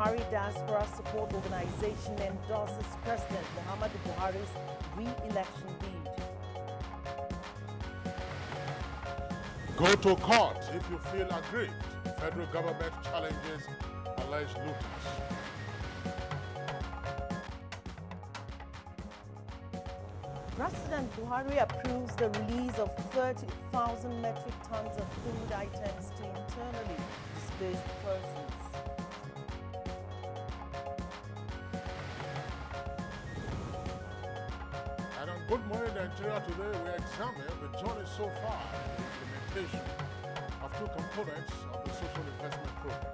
Buhari Diaspora Support Organization endorses President Muhammadu Buhari's re-election bid. Go to court if you feel aggrieved. Federal government challenges alleged looters. President Buhari approves the release of 30,000 metric tons of food items to internally displaced persons. And on Good Morning Nigeria today, we examine the journey so far in the implementation of two components of the social investment program.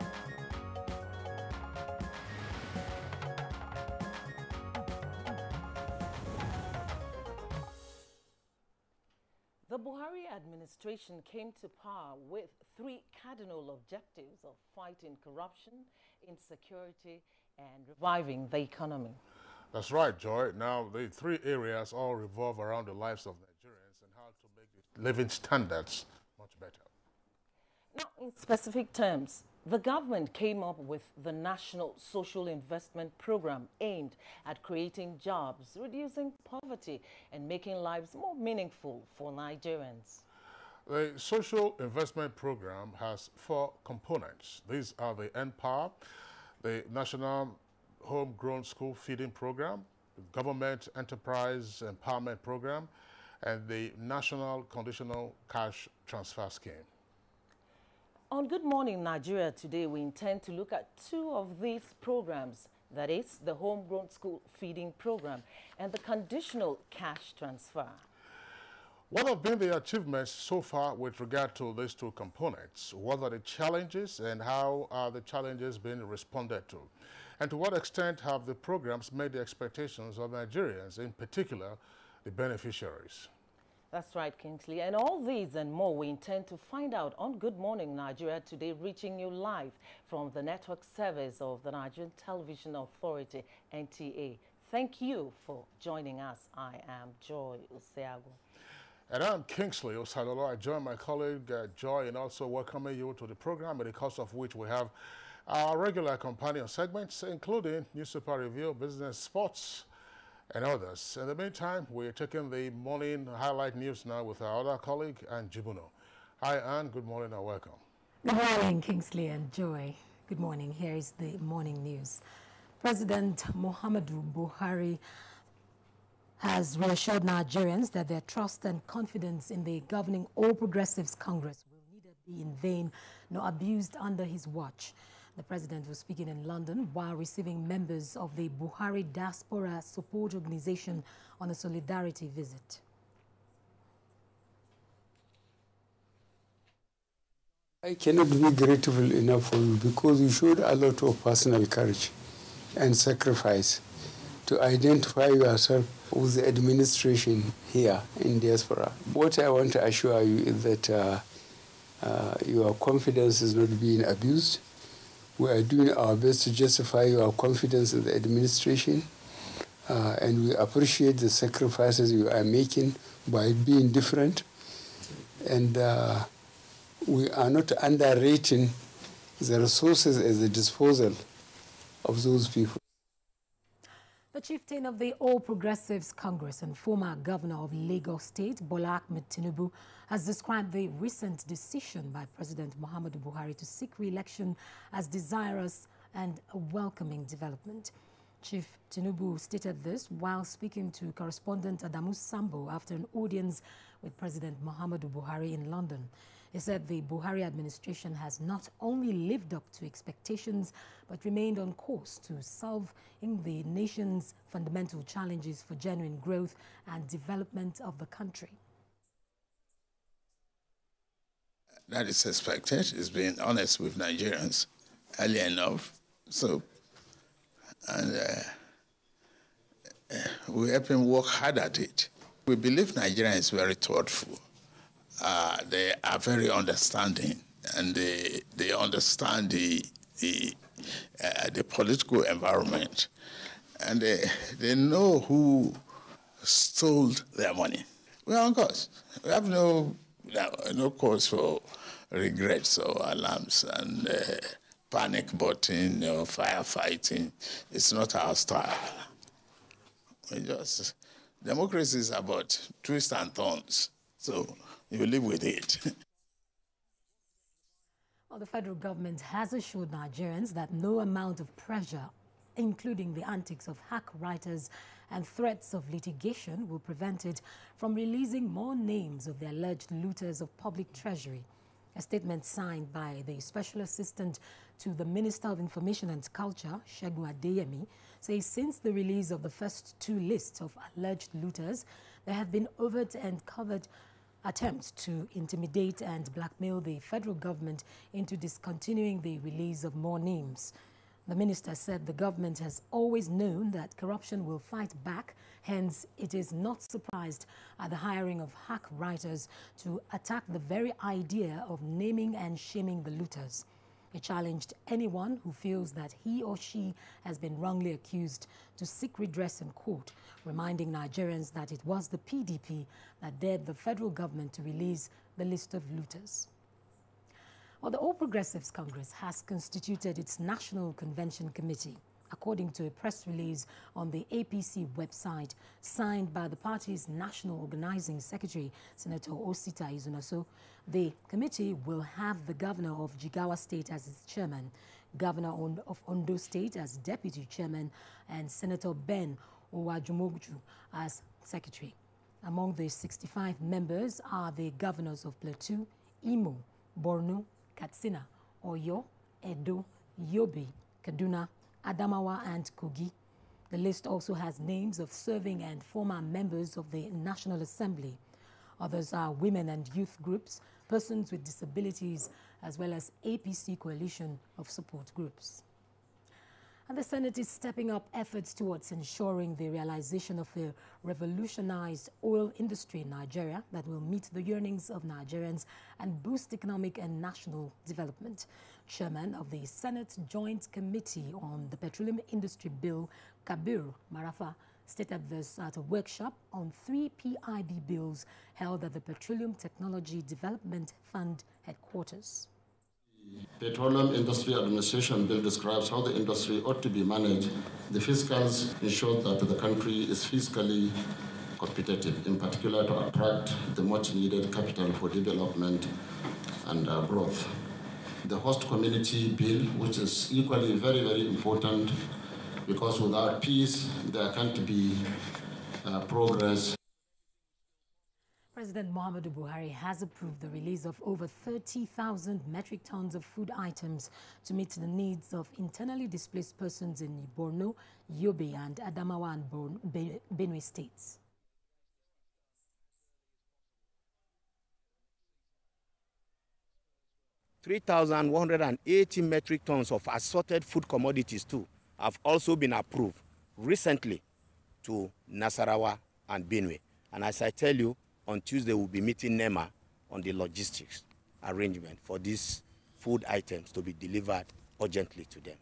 The Buhari administration came to power with three cardinal objectives of fighting corruption, insecurity, and reviving the economy. That's right, Joy. Now, the three areas all revolve around the lives of Nigerians and how to make the living standards much better. Now, in specific terms, the government came up with the National Social Investment Program aimed at creating jobs, reducing poverty, and making lives more meaningful for Nigerians. The Social Investment Program has four components. These are the NPower, the National Homegrown School Feeding Program, the Government Enterprise Empowerment Program, and the National Conditional Cash Transfer Scheme. On Good Morning Nigeria today, we intend to look at two of these programs, that is, the Homegrown School Feeding Program and the Conditional Cash Transfer. What have been the achievements so far with regard to these two components? What are the challenges and how are the challenges being responded to? And to what extent have the programs met the expectations of Nigerians, in particular the beneficiaries? That's right, Kingsley. And all these and more we intend to find out on Good Morning Nigeria today, reaching you live from the network service of the Nigerian Television Authority, NTA. Thank you for joining us. I am Joy Useago. And I'm Kingsley Osadolo. I join my colleague Joy in also welcoming you to the program, in the course of which we have our regular companion segments, including newspaper review, business, sports, and others. In the meantime, we're taking the morning highlight news now with our other colleague, Anne Jibuno. Hi, Anne. Good morning and welcome. Good morning, Kingsley and Joy. Good morning. Here is the morning news. President Muhammadu Buhari has reassured Nigerians that their trust and confidence in the governing All Progressives Congress will neither be in vain nor abused under his watch. The president was speaking in London while receiving members of the Buhari Diaspora Support Organization on a solidarity visit. I cannot be grateful enough for you because you showed a lot of personal courage and sacrifice to identify yourself with the administration here in diaspora. What I want to assure you is that your confidence is not being abused. We are doing our best to justify your confidence in the administration, and we appreciate the sacrifices you are making by being different. And we are not underrating the resources at the disposal of those people. The chieftain of the All Progressives Congress and former governor of Lagos State, Bola Ahmed Tinubu, has described the recent decision by President Muhammadu Buhari to seek re-election as desirous and a welcoming development. Chief Tinubu stated this while speaking to correspondent Adamu Sambo after an audience with President Muhammadu Buhari in London. He said the Buhari administration has not only lived up to expectations, but remained on course to solve the nation's fundamental challenges for genuine growth and development of the country. That is expected. It's being honest with Nigerians early enough. So, and we help him work hard at it. We believe Nigeria is very thoughtful. They are very understanding, and they understand the political environment, and they know who stole their money. We're on course. We have no cause for regrets or alarms, and panic button or firefighting. It's not our style. Democracy is about twists and turns, so you live with it. Well, the federal government has assured Nigerians that no amount of pressure, including the antics of hack writers and threats of litigation, will prevent it from releasing more names of the alleged looters of public treasury. A statement signed by the Special Assistant to the Minister of Information and Culture, Segun Adeyemi, says since the release of the first two lists of alleged looters, there have been overt and covert attempts to intimidate and blackmail the federal government into discontinuing the release of more names. The minister said the government has always known that corruption will fight back, hence it is not surprised at the hiring of hack writers to attack the very idea of naming and shaming the looters. He challenged anyone who feels that he or she has been wrongly accused to seek redress in court, reminding Nigerians that it was the PDP that dared the federal government to release the list of looters. Well, the All Progressives Congress has constituted its National Convention Committee. According to a press release on the APC website, signed by the party's National Organizing Secretary, Senator Osita Izunaso, the committee will have the Governor of Jigawa State as its chairman, Governor of Ondo State as deputy chairman, and Senator Ben Owajumogju as secretary. Among the 65 members are the governors of Plateau, Imo, Borno, Katsina, Oyo, Edo, Yobe, Kaduna, Adamawa, and Kogi. The list also has names of serving and former members of the National Assembly. Others are women and youth groups, persons with disabilities, as well as APC coalition of support groups. And the Senate is stepping up efforts towards ensuring the realization of a revolutionized oil industry in Nigeria that will meet the yearnings of Nigerians and boost economic and national development. Chairman of the Senate Joint Committee on the Petroleum Industry Bill, Kabir Marafa, stated this at a workshop on 3 PIB bills held at the Petroleum Technology Development Fund headquarters. The Petroleum Industry Administration Bill describes how the industry ought to be managed. The fiscals ensure that the country is fiscally competitive, in particular to attract the much needed capital for development and growth. The host community bill, which is equally very, very important, because without peace, there can't be progress. President Muhammadu Buhari has approved the release of over 30,000 metric tons of food items to meet the needs of internally displaced persons in Borno, Yobe, and Adamawa and Benue states. $3,180 metric tons of assorted food commodities too have also been approved recently to Nasarawa and Benue. And as I tell you, on Tuesday we'll be meeting NEMA on the logistics arrangement for these food items to be delivered urgently to them.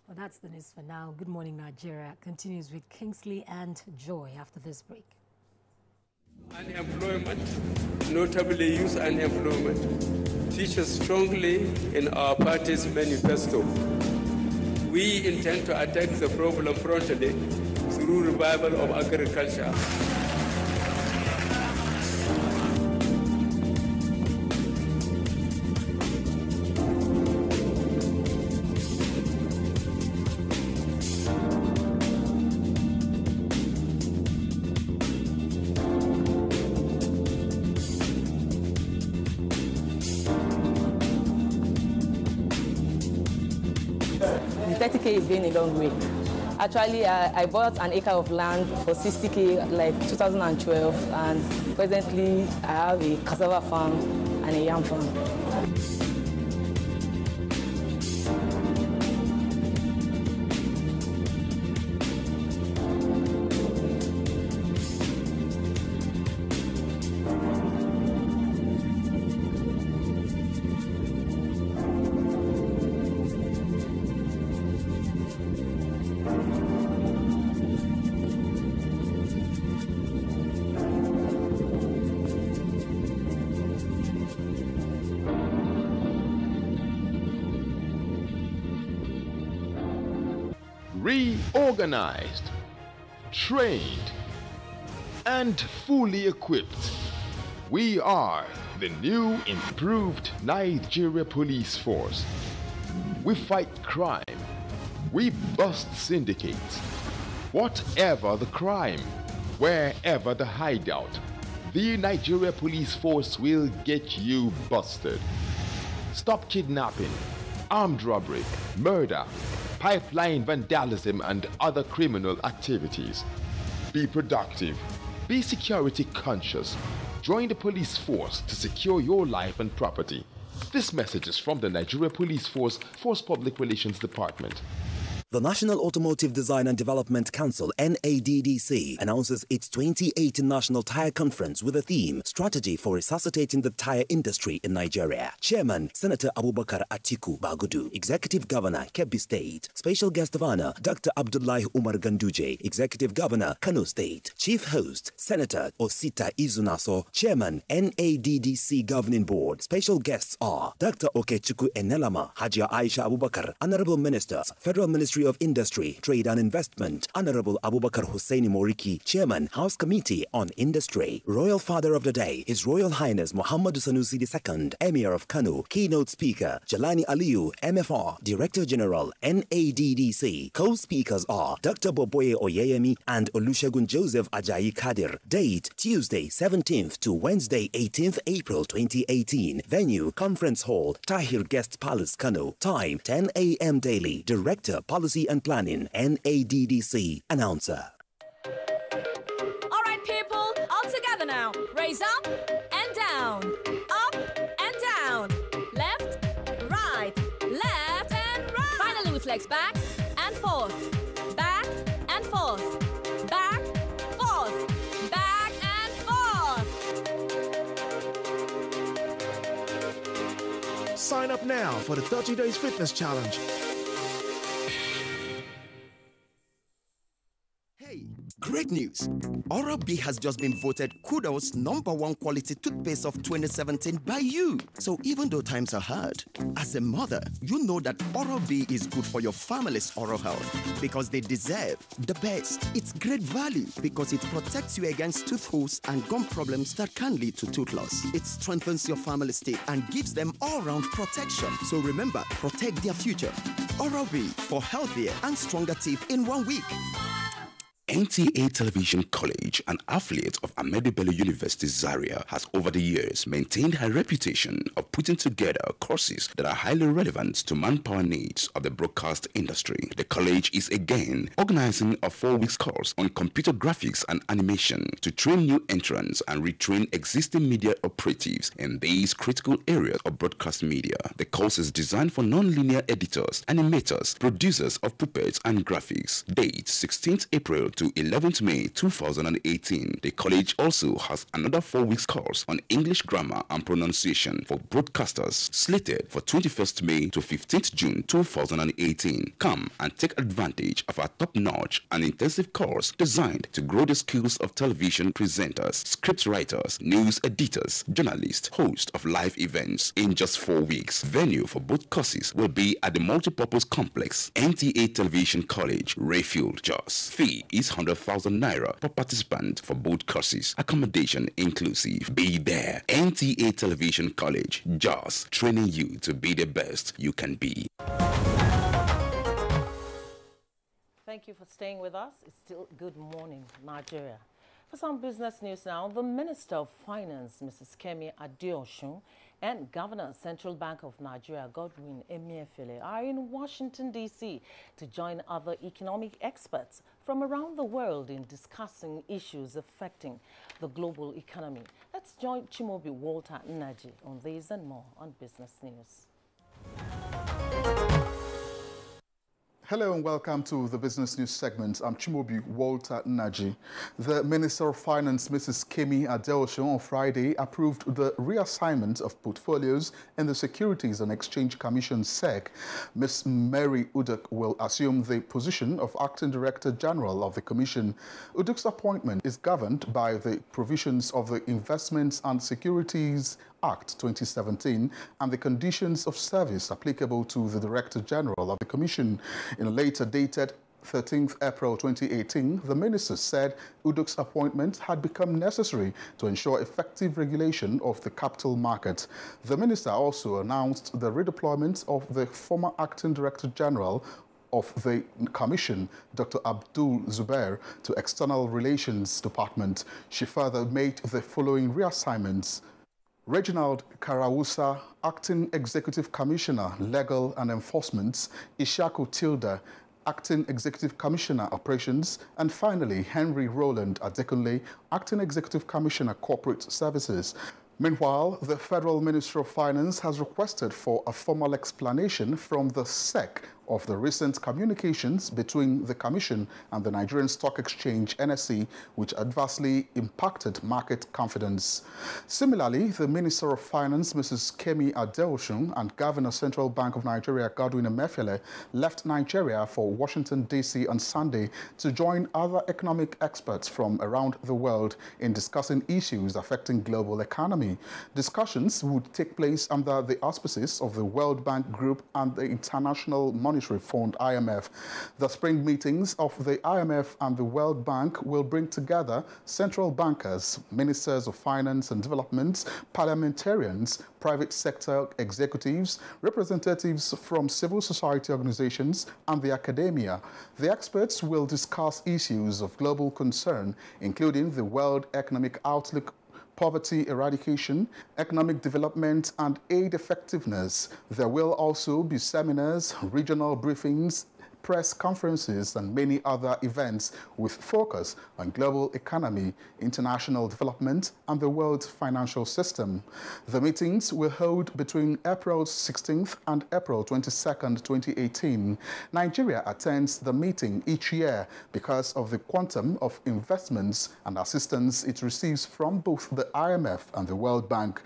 Well, that's the news for now. Good Morning Nigeria continues with Kingsley and Joy after this break. Unemployment, notably youth unemployment, features strongly in our party's manifesto. We intend to attack the problem frontally through revival of agriculture. The 30K is going a long way. Actually, I bought an acre of land for 60K like 2012, and presently I have a cassava farm and a yam farm. reorganized, trained, and fully equipped. We are the new improved Nigeria Police Force. We fight crime. We bust syndicates. Whatever the crime, wherever the hideout, the Nigeria Police Force will get you busted. Stop kidnapping, armed robbery, murder, pipeline vandalism, and other criminal activities. Be productive. Be security conscious. Join the police force to secure your life and property. This message is from the Nigeria Police Force Public Relations Department. The National Automotive Design and Development Council, NADDC, announces its 2018 National Tire Conference with the theme, Strategy for Resuscitating the Tire Industry in Nigeria. Chairman, Senator Abubakar Atiku Bagudu. Executive Governor, Kebbi State. Special Guest of Honor, Dr. Abdullahi Umar Ganduje, Executive Governor, Kano State. Chief Host, Senator Osita Izunaso, Chairman, NADDC Governing Board. Special guests are Dr. Okechukwu Enelama, Hajia Aisha Abubakar, Honorable Ministers, Federal Ministry of Industry, Trade and Investment, Honorable Abubakar Husseini Moriki, Chairman, House Committee on Industry. Royal Father of the Day, His Royal Highness Muhammadu Sanusi II, Emir of Kano. Keynote Speaker, Jelani Aliyu, MFR, Director General, NADDC. Co-speakers are Dr. Boboye Oyeyemi and Olusegun Joseph Ajayi Kadir. Date, Tuesday 17th to Wednesday 18th April 2018. Venue, Conference Hall, Tahir Guest Palace, Kano. Time, 10 a.m. daily. Director, Policy and Planning, NADDC. Announcer. All right, people, all together now. Raise up and down, up and down, left, right, left and right. Finally, we flex back and forth, back and forth, back, forth, back and forth. Sign up now for the 30 Days Fitness Challenge. Great news! Oral-B has just been voted Kudo's #1 quality toothpaste of 2017 by you. So even though times are hard, as a mother, you know that Oral-B is good for your family's oral health because they deserve the best. It's great value because it protects you against tooth holes and gum problems that can lead to tooth loss. It strengthens your family's teeth and gives them all-round protection. So remember, protect their future. Oral-B for healthier and stronger teeth in 1 week. NTA Television College, an affiliate of Ahmadu Bello University Zaria, has over the years maintained her reputation of putting together courses that are highly relevant to manpower needs of the broadcast industry. The college is again organizing a 4-week course on computer graphics and animation to train new entrants and retrain existing media operatives in these critical areas of broadcast media. The course is designed for non-linear editors, animators, producers of puppets and graphics. Date 16th April to 11th May 2018. The college also has another 4-week course on English grammar and pronunciation for broadcasters slated for 21st May to 15th June 2018. Come and take advantage of our top-notch and intensive course designed to grow the skills of television presenters, script writers, news editors, journalists, hosts of live events in just 4 weeks. Venue for both courses will be at the multipurpose complex, NTA Television College, Rayfield, Jos. Fee is 100,000 naira per participant for both courses. Accommodation inclusive. Be there. NTA Television College, Jos, training you to be the best you can be. Thank you for staying with us. It's still Good Morning, Nigeria. For some business news now, the Minister of Finance, Mrs. Kemi Adeosun, and Governor, Central Bank of Nigeria, Godwin Emefiele, are in Washington, D.C. to join other economic experts from around the world in discussing issues affecting the global economy. Let's join Chimobi Walter Nnaji on this and more on Business News. Hello and welcome to the Business News segment. I'm Chimobi Walter Nnaji. The Minister of Finance, Mrs. Kemi Adeosun, on Friday approved the reassignment of portfolios in the Securities and Exchange Commission (SEC). Ms. Mary Uduk will assume the position of Acting Director General of the Commission. Uduk's appointment is governed by the provisions of the Investments and Securities Act 2017 and the conditions of service applicable to the Director General of the Commission. In a later dated 13th April 2018, the minister said Udok's appointment had become necessary to ensure effective regulation of the capital market. The minister also announced the redeployment of the former acting director general of the Commission, Dr. Abdul Zubair, to External Relations Department. She further made the following reassignments. Reginald Karawusa, Acting Executive Commissioner, Legal and Enforcement, Ishaku Tilda, Acting Executive Commissioner, Operations, and finally, Henry Roland Adekunle, Acting Executive Commissioner, Corporate Services. Meanwhile, the Federal Ministry of Finance has requested for a formal explanation from the SEC of the recent communications between the Commission and the Nigerian Stock Exchange, NSE, which adversely impacted market confidence. Similarly, the Minister of Finance, Mrs. Kemi Adeosun, and Governor Central Bank of Nigeria, Godwin Emefiele, left Nigeria for Washington, D.C. on Sunday to join other economic experts from around the world in discussing issues affecting global economy. Discussions would take place under the auspices of the World Bank Group and the International Monetary Fund, IMF. The spring meetings of the IMF and the World Bank will bring together central bankers, ministers of finance and development, parliamentarians, private sector executives, representatives from civil society organizations, and the academia. The experts will discuss issues of global concern, including the World Economic Outlook, poverty eradication, economic development, and aid effectiveness. There will also be seminars, regional briefings, press conferences, and many other events with focus on global economy, international development, and the world's financial system. The meetings will hold between April 16th and April 22nd, 2018. Nigeria attends the meeting each year because of the quantum of investments and assistance it receives from both the IMF and the World Bank.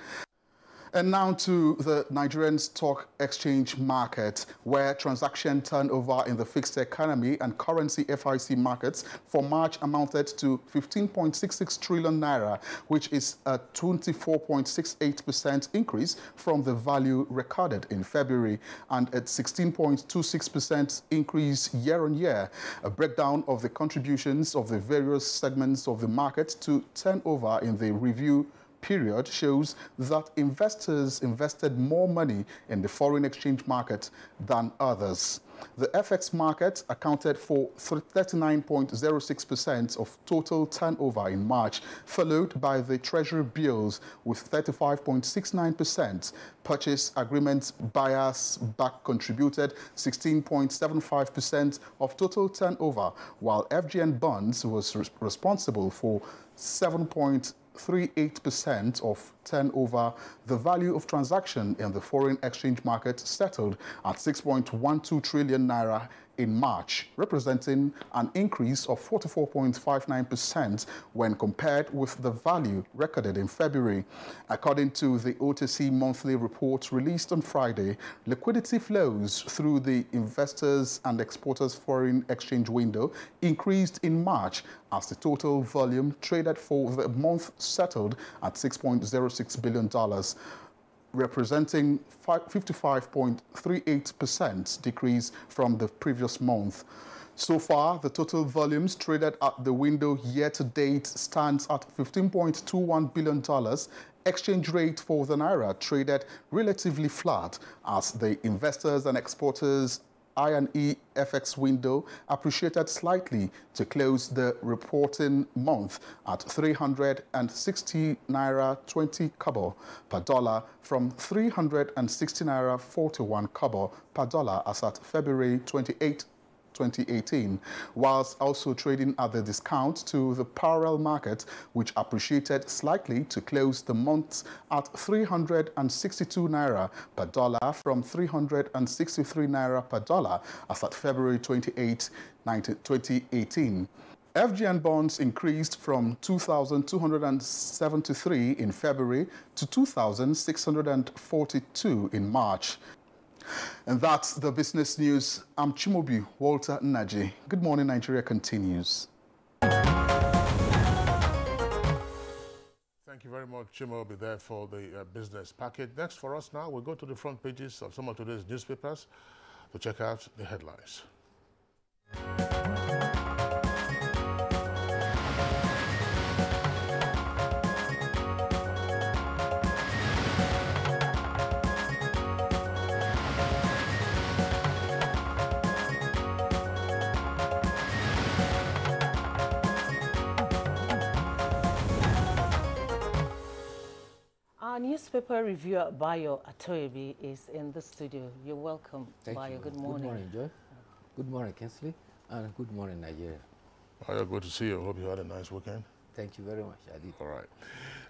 And now to the Nigerian stock exchange market, where transaction turnover in the fixed economy and currency FIC markets for March amounted to 15.66 trillion naira, which is a 24.68% increase from the value recorded in February, and a 16.26% increase year-on-year. A breakdown of the contributions of the various segments of the market to turnover in the review period shows that investors invested more money in the foreign exchange market than others. The FX market accounted for 39.06% of total turnover in March, followed by the Treasury bills with 35.69%. Purchase agreement buyers back contributed 16.75% of total turnover, while FGN bonds was responsible for 7.38% of turnover. The value of transaction in the foreign exchange market settled at 6.12 trillion naira in March, representing an increase of 44.59% when compared with the value recorded in February. According to the OTC monthly report released on Friday, liquidity flows through the investors and exporters foreign exchange window increased in March as the total volume traded for the month settled at $6.06 billion, representing 55.38% decrease from the previous month. So far, the total volumes traded at the window year-to-date stands at $15.21 billion. Exchange rate for the naira traded relatively flat as the investors and exporters I&E FX window appreciated slightly to close the reporting month at 360 naira 20 kobo per dollar from 360 naira 41 kobo per dollar as at February 28, 2018, whilst also trading at the discount to the parallel market, which appreciated slightly to close the month at 362 naira per dollar from 363 naira per dollar as at February 28, 2018. FGN bonds increased from 2,273 in February to 2,642 in March. And that's the business news. I'm Chimobi Walter Naji. Good morning, Nigeria continues. Thank you very much, Chimobi, there for the business package. Next for us now, we'll go to the front pages of some of today's newspapers to check out the headlines. Our newspaper reviewer, Bayo Atoyebi, is in the studio. You're welcome, Bayo. Good morning. Good morning, Joy. Good morning, Kinsley. And good morning, Nigeria. Bayo, good to see you. Hope you had a nice weekend. Thank you very much. I did. All right.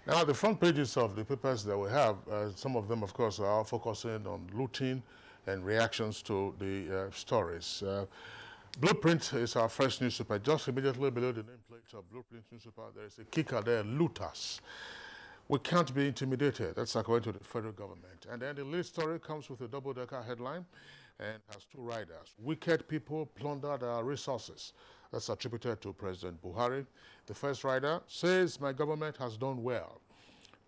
Now, the front pages of the papers that we have, some of them, of course, are focusing on looting and reactions to the stories. Blueprint is our first newspaper. Just immediately below the nameplate of Blueprint newspaper, there is a kicker there, looters. We can't be intimidated. That's according to the federal government. And then the lead story comes with a double-decker headline and has two riders. Wicked people plundered our resources. That's attributed to President Buhari. The first rider says, my government has done well.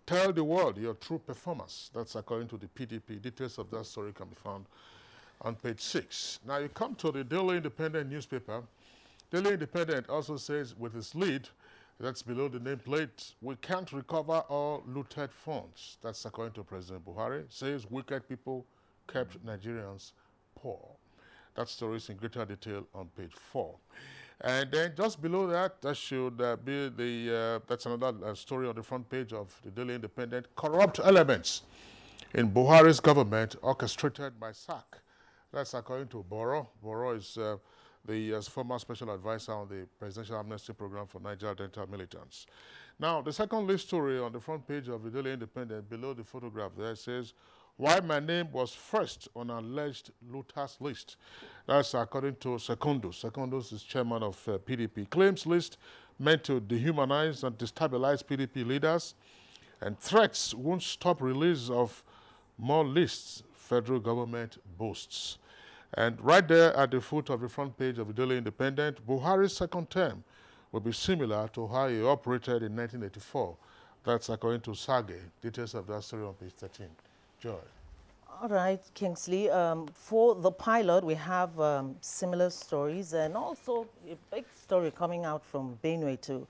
Tell the world your true performance. That's according to the PDP. Details of that story can be found on page 6. Now you come to the Daily Independent newspaper. Daily Independent also says with its lead, that's below the nameplate, we can't recover all looted funds. That's according to President Buhari. Says wicked people kept Nigerians poor. That story is in greater detail on page 4. And then just below that, that should be the, that's another story on the front page of the Daily Independent. Corrupt elements in Buhari's government orchestrated by SAC. That's according to Boro. Boro is the former special advisor on the Presidential Amnesty Program for Niger Delta militants. Now, the second lead story on the front page of the Daily Independent, below the photograph there, says, why my name was first on alleged looters list. That's according to Secondus. Secondus is chairman of PDP. Claims list meant to dehumanize and destabilize PDP leaders, and threats won't stop release of more lists, federal government boasts. And right there at the foot of the front page of the Daily Independent, Buhari's second term will be similar to how he operated in 1984. That's according to Sage. Details of that story on page 13. Joy. All right, Kingsley. For the pilot, we have similar stories and also a big story coming out from Benue too.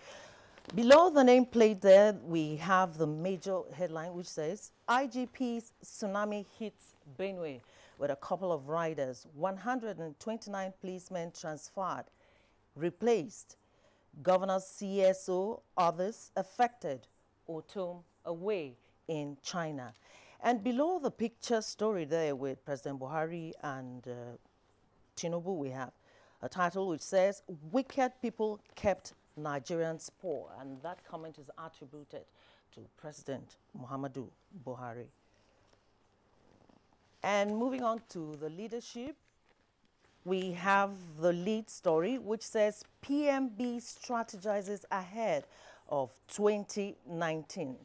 Below the nameplate there, we have the major headline which says, IGP's tsunami hits Benue with a couple of riders, 129 policemen transferred, replaced, Governor's CSO, others affected, Otom away in China. And below the picture story there with President Buhari and Tinubu, we have a title which says, wicked people kept Nigerians poor. And that comment is attributed to President Muhammadu Buhari. And moving on to the leadership, we have the lead story, which says PMB strategizes ahead of 2019,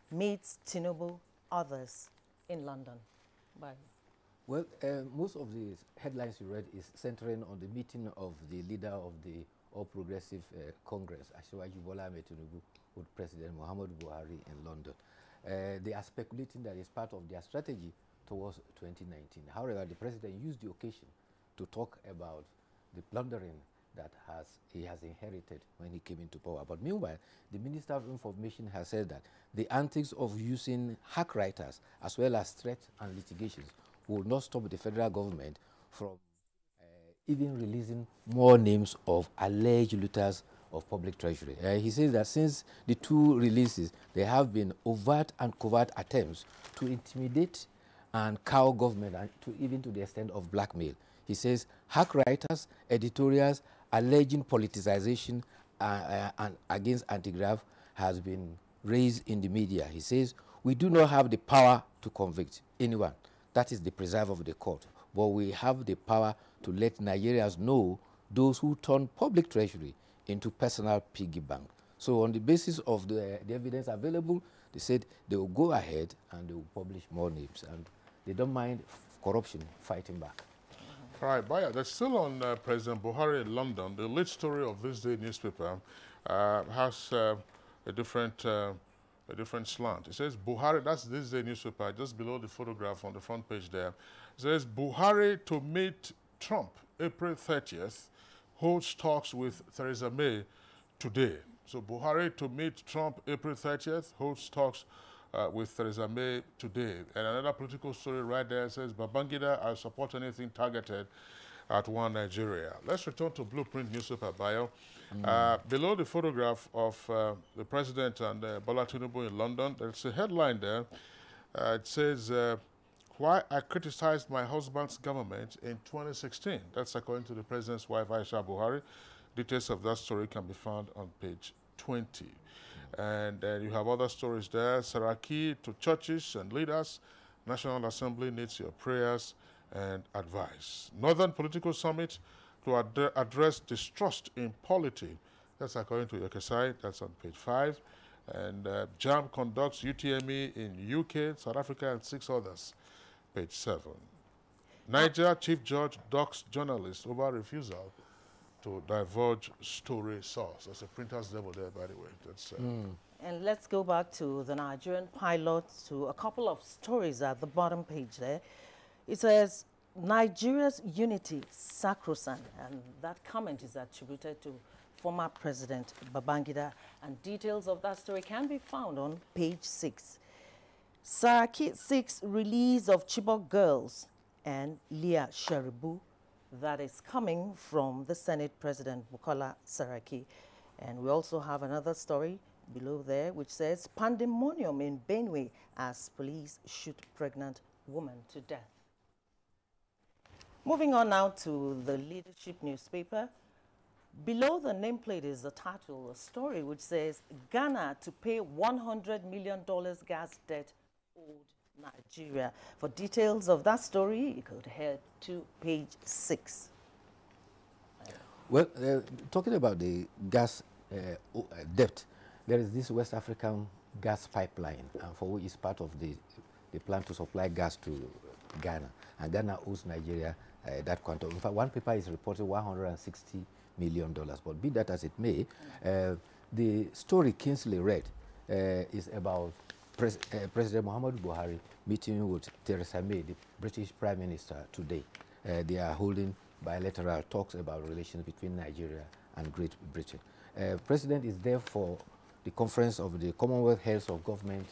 meets Tinubu, others in London. Bye. Well, most of the headlines you read is centering on the meeting of the leader of the All Progressive Congress, Asiwaju Bola Ahmed Tinubu, with President Muhammadu Buhari in London. They are speculating that it's part of their strategy towards 2019. However, the president used the occasion to talk about the plundering that he has inherited when he came into power. But meanwhile, the Minister of Information has said that the antics of using hack writers as well as threats and litigations will not stop the federal government from even releasing more names of alleged looters of public treasury. He says that since the two releases, there have been overt and covert attempts to intimidate and cow government, and even to the extent of blackmail. He says hack writers, editorials alleging politicization and against anti-graft has been raised in the media. He says we do not have the power to convict anyone. That is the preserve of the court. But we have the power to let Nigerians know those who turn public treasury into personal piggy bank. So on the basis of the evidence available, they said they will go ahead and they will publish more names. And they don't mind corruption fighting back. All right, Baya, that's still on President Buhari in London. The lead story of this day newspaper has a different slant. It says Buhari, that's this day newspaper, just below the photograph on the front page there. It says Buhari to meet Trump, April 30th, holds talks with Theresa May today. So Buhari to meet Trump April 30th, holds talks with Theresa May today. And another political story right there says, Babangida, I support anything targeted at one Nigeria. Let's return to Blueprint newspaper bio. Below the photograph of the president and Bola Tinubu in London, there's a headline there. It says, why I criticized my husband's government in 2016. That's according to the president's wife, Aisha Buhari. Details of that story can be found on page 20. And you have other stories there. Saraki to churches and leaders. National Assembly needs your prayers and advice. Northern Political Summit to address distrust in polity. That's according to Yokesai. That's on page 5. And JAM conducts UTME in UK, South Africa, and 6 others. Page 7. Niger Chief Judge docks journalists over refusal to divulge story source. There's a printer's level there, by the way. That's, And let's go back to the Nigerian pilot, to a couple of stories at the bottom page there. It says, Nigeria's unity sacrosanct, and that comment is attributed to former President Babangida, and details of that story can be found on page 6. Saraki 6 release of Chibok girls and Leah Sharibu, that is coming from the Senate President Bukola Saraki. And we also have another story below there which says, pandemonium in Benue as police shoot pregnant woman to death. Moving on now to the leadership newspaper. Below the nameplate is the title, a story which says, Ghana to pay $100 million gas debt owed Nigeria. For details of that story, you could head to page 6. Well, talking about the gas debt, there is this West African gas pipeline, for which is part of the plan to supply gas to Ghana. And Ghana owes Nigeria that quantum. In fact, one paper is reporting $160 million. But be that as it may, the story Kingsley read is about President Muhammadu Buhari meeting with Theresa May, the British Prime Minister, today. They are holding bilateral talks about relations between Nigeria and Great Britain. President is there for the conference of the Commonwealth Heads of Government,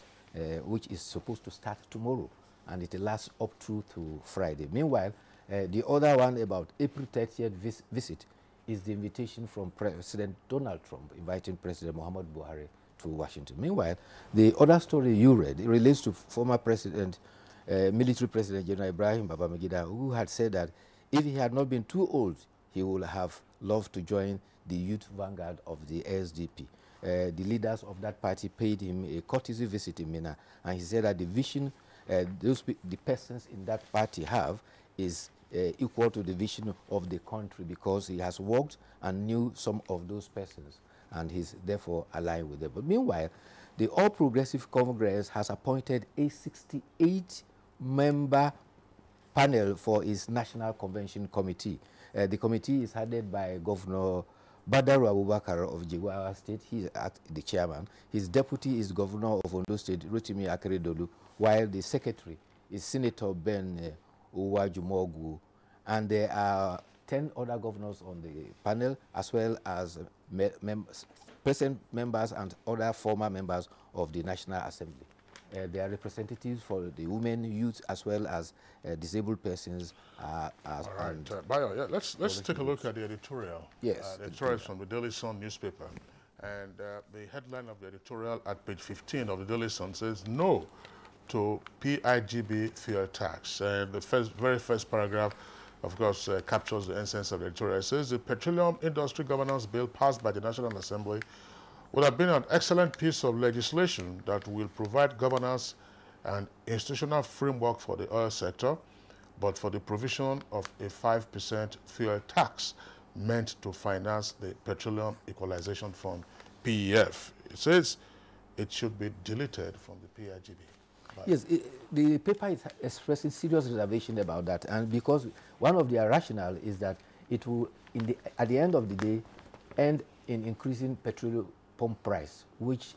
which is supposed to start tomorrow, and it lasts up through to Friday. Meanwhile, the other one about April 30th visit is the invitation from President Donald Trump inviting President Muhammadu Buhari to Washington. Meanwhile, the other story you read, it relates to former President, military President General Ibrahim Babangida, who had said that if he had not been too old, he would have loved to join the youth vanguard of the SDP. The leaders of that party paid him a courtesy visit in Mina, and he said that the vision the persons in that party have is equal to the vision of the country, because he has worked and knew some of those persons, and he's therefore aligned with them. But meanwhile, the All Progressive Congress has appointed a 68-member panel for its National Convention Committee. The committee is headed by Governor Badaru Abubakar of Jigawa State. He is the chairman. His deputy is Governor of Ondo State, Rotimi Akeredolu, while the secretary is Senator Ben Uwajumogu. And there are 10 other governors on the panel, as well as present members and other former members of the National Assembly. There are representatives for the women, youth, as well as disabled persons. All right, Bayo, yeah, let's take a look at the editorial. Yes. The editorial from the Daily Sun newspaper. And the headline of the editorial at page 15 of the Daily Sun says, no to PIGB fuel tax. And the very first paragraph, of course, captures the essence of the editorial. It says, the Petroleum Industry Governance Bill passed by the National Assembly would have been an excellent piece of legislation that will provide governance and institutional framework for the oil sector, but for the provision of a 5% fuel tax meant to finance the Petroleum Equalization Fund, PEF. It says it should be deleted from the PIGB. Yes, the paper is expressing serious reservation about that, and because one of their rationale is that it will, at the end of the day, end in increasing petroleum pump price, which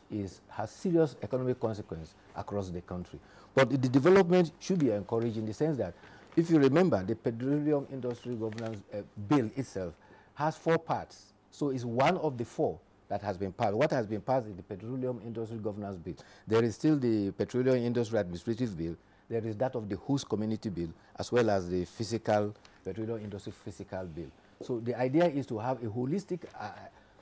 has serious economic consequence across the country. But the development should be encouraged in the sense that, if you remember, the Petroleum Industry Governance Bill itself has 4 parts. So it's one of the 4 that has been passed. What has been passed is the Petroleum Industry Governance Bill. There is still the Petroleum Industry Administrative Bill. There is that of the Host Community Bill, as well as the Petroleum Industry Physical Bill. So the idea is to have a holistic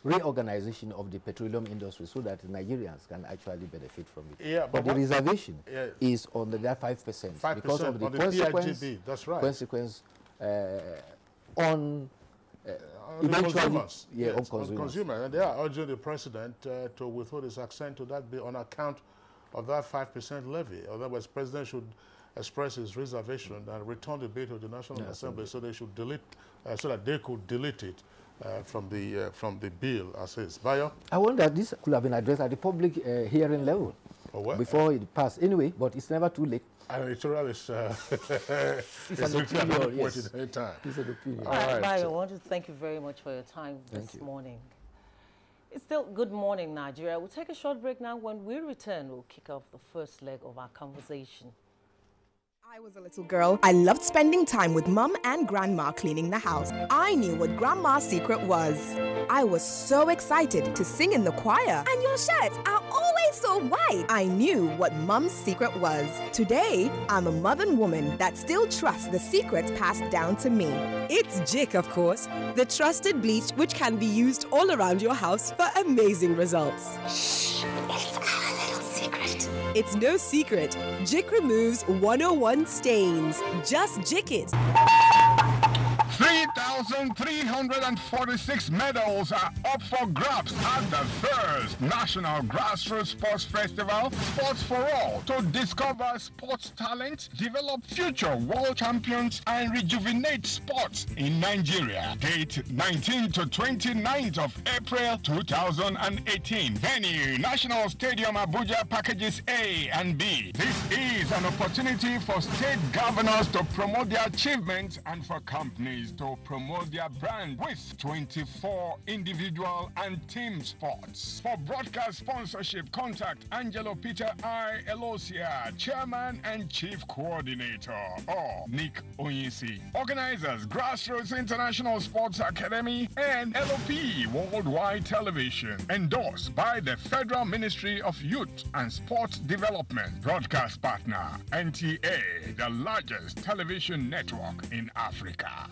reorganization of the petroleum industry so that Nigerians can actually benefit from it. Yeah, but the reservation is on that 5%, because of the consequence on consumers. On consumers. And they are urging the president to withhold his assent to that bill on account of that 5% levy. Otherwise, the president should express his reservation and return the bill to the National Assembly so they should delete, so that they could delete it from the bill as is. Bayo? I wonder this could have been addressed at the public hearing level before it passed. Anyway, but it's never too late. And editorial is it's an opinion, yes. It's an opinion. All right, Bayo, I want to thank you very much for your time this morning. It's still Good Morning Nigeria. We'll take a short break now. When we return, we'll kick off the first leg of our conversation. I was a little girl. I loved spending time with Mum and Grandma cleaning the house. I knew what Grandma's secret was. I was so excited to sing in the choir. And your shirts are always so white. I knew what Mum's secret was. Today, I'm a modern woman that still trusts the secrets passed down to me. It's Jik, of course, the trusted bleach which can be used all around your house for amazing results. Shh, it's our little secret. It's no secret. Jik removes 101 stains. Just Jik it. 3,346 medals are up for grabs at the first National Grassroots Sports Festival, Sports for All, to discover sports talent, develop future world champions, and rejuvenate sports in Nigeria. Date 19th to 29th of April 2018. Venue, National Stadium Abuja, packages A and B. This is an opportunity for state governors to promote their achievements and for companies to promote their brand with 24 individual and team sports. For broadcast sponsorship, contact Angelo Peter I. Elosia, Chairman and Chief Coordinator, or Nick Onyisi. Organizers, Grassroots International Sports Academy and LOP Worldwide Television. Endorsed by the Federal Ministry of Youth and Sports Development. Broadcast partner, NTA, the largest television network in Africa.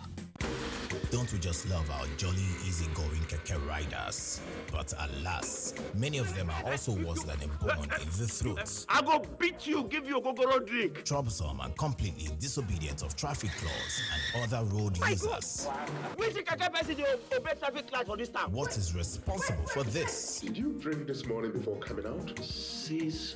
Don't we just love our jolly, easygoing keke riders? But alas, many of them are also worse than a bone in the throat. I go beat you, give you a gogoro drink. Troublesome and completely disobedient of traffic laws and other road users. Which keke person dey obey traffic lights for this town? What is responsible for this? Did you drink this morning before coming out? 6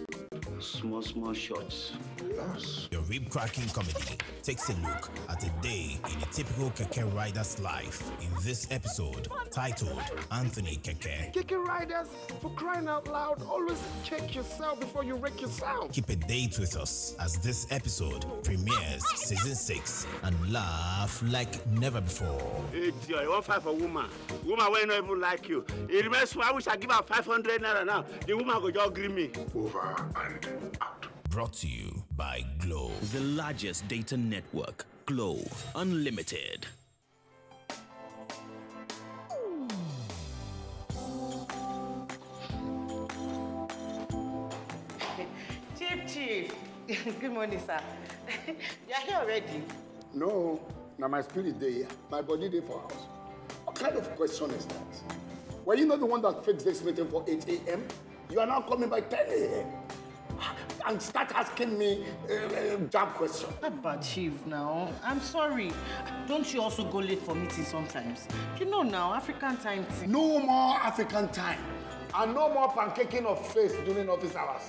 small shots. Yes. The rib-cracking comedy takes a look at a day in a typical keke rider's life in this episode titled Anthony Keke. Keke riders, for crying out loud, always check yourself before you wreck yourself. Keep a date with us as this episode premieres season 6 and laugh like never before. Hey, dear, you want fight for woman? Woman will not even like you. It remains, I wish I give her 500 naira now. The woman will just agree me. Over and out. Brought to you by Glow. The largest data network. Glow Unlimited. Chief. Good morning, sir. You're here already? No, now my spirit day, my body day for house. What kind of question is that? Were you not the one that fixed this meeting for 8 a.m.? You are now coming by 10 a.m. and start asking me job questions. But Chief, now, I'm sorry. Don't you also go late for meetings sometimes? You know now, African time. No more African time. And no more pancaking of face during office hours.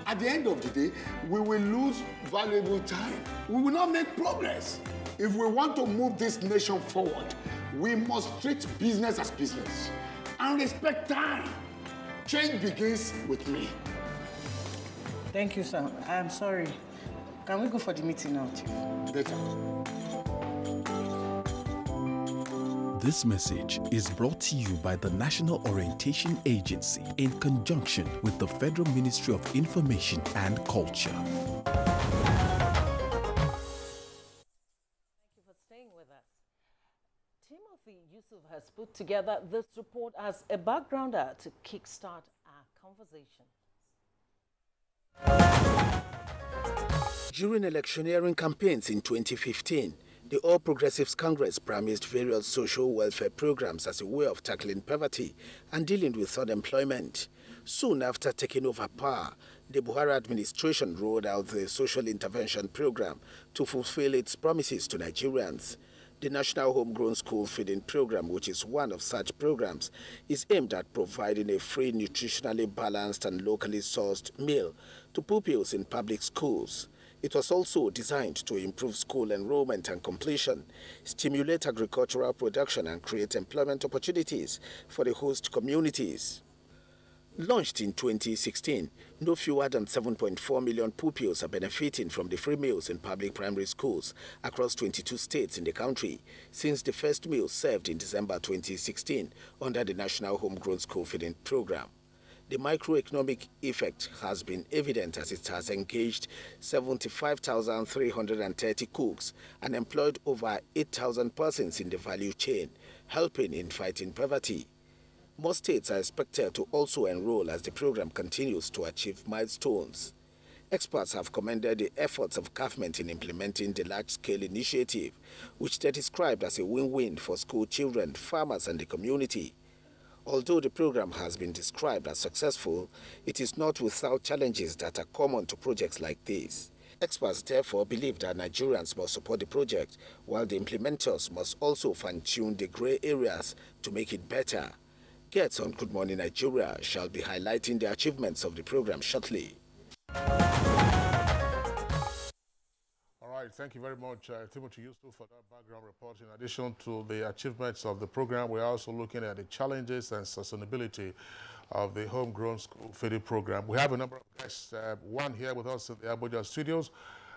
At the end of the day, we will lose valuable time. We will not make progress. If we want to move this nation forward, we must treat business as business and respect time. Change begins with me. Thank you, sir. I'm sorry. Can we go for the meeting now, Chief? Later. This message is brought to you by the National Orientation Agency in conjunction with the Federal Ministry of Information and Culture. Thank you for staying with us. Timothy Yusuf has put put together this report as a backgrounder to kickstart our conversation. During electioneering campaigns in 2015, the All Progressives Congress promised various social welfare programs as a way of tackling poverty and dealing with unemployment. Soon after taking over power, the Buhari administration rolled out the Social Intervention Program to fulfill its promises to Nigerians. The National Homegrown School Feeding Program, which is one of such programs, is aimed at providing a free, nutritionally balanced and locally sourced meal to pupils in public schools. It was also designed to improve school enrollment and completion, stimulate agricultural production and create employment opportunities for the host communities. Launched in 2016, no fewer than 7.4 million pupils are benefiting from the free meals in public primary schools across 22 states in the country since the first meal served in December 2016 under the National Homegrown School Feeding Program. The microeconomic effect has been evident as it has engaged 75,330 cooks and employed over 8,000 persons in the value chain, helping in fighting poverty. More states are expected to also enroll as the program continues to achieve milestones. Experts have commended the efforts of government in implementing the large-scale initiative, which they described as a win-win for school children, farmers, and the community. Although the program has been described as successful, it is not without challenges that are common to projects like this. Experts therefore believe that Nigerians must support the project, while the implementers must also fine-tune the grey areas to make it better. Guests on Good Morning Nigeria shall be highlighting the achievements of the program shortly. All right, thank you very much, Timothy Yusuf, for that background report. In addition to the achievements of the program, we're also looking at the challenges and sustainability of the Homegrown School Feeding Program. We have a number of guests, one here with us in the Abuja studios,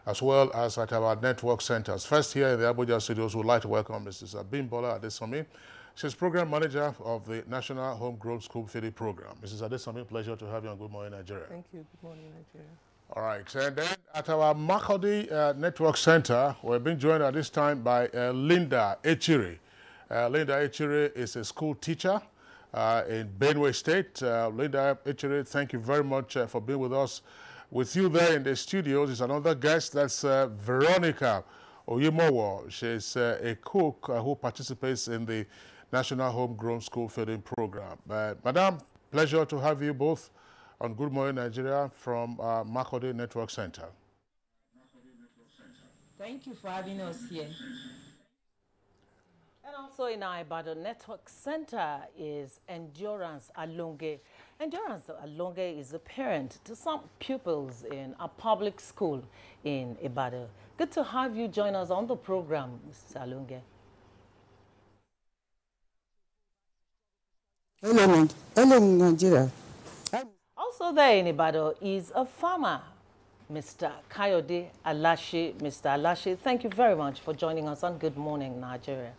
as well as at our network centers. First, here in the Abuja studios, we'd like to welcome Mrs. Abimbola Adesomi. She's Program Manager of the National Homegrown School Feeding Program. Mrs. Adesomi, pleasure to have you on Good Morning Nigeria. Thank you. Good morning, Nigeria. All right, and then at our Makurdi Network Center, we're being joined at this time by Linda Echiri. Linda Echiri is a school teacher in Benue State. Linda Echiri, thank you very much for being with us. With you there in the studios is another guest, that's Veronica Oyimowo. She's a cook who participates in the National Homegrown School Feeding Program. Madam, pleasure to have you both on Good Morning Nigeria from Makurdi Network Center. Thank you for having us here. And also in our Ibadan Network Center is Endurance Alonge. Endurance Alonge is a parent to some pupils in a public school in Ibadan. Good to have you join us on the program, Mrs. Alonge. Hello, Nigeria. Also there in Ibadan is a farmer, Mr. Kayode Alashe. Mr. Alashe, thank you very much for joining us on Good Morning Nigeria.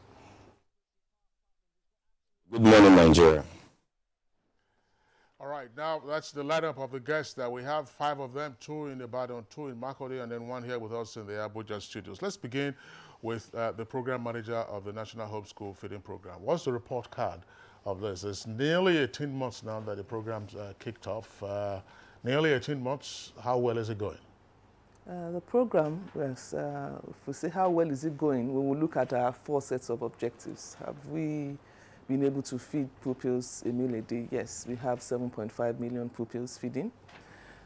Good morning, Nigeria. All right, now that's the lineup of the guests that we have. 5 of them, 2 in Ibadan, 2 in Makurdi, and then 1 here with us in the Abuja studios. Let's begin with the program manager of the National Home School Feeding Program. What's the report card of this? It's nearly 18 months now that the program's kicked off. Nearly 18 months. How well is it going? The program, yes, if we say how well is it going, we will look at our 4 sets of objectives. Have we been able to feed pupils a meal a day? Yes, we have 7.5 million pupils feeding.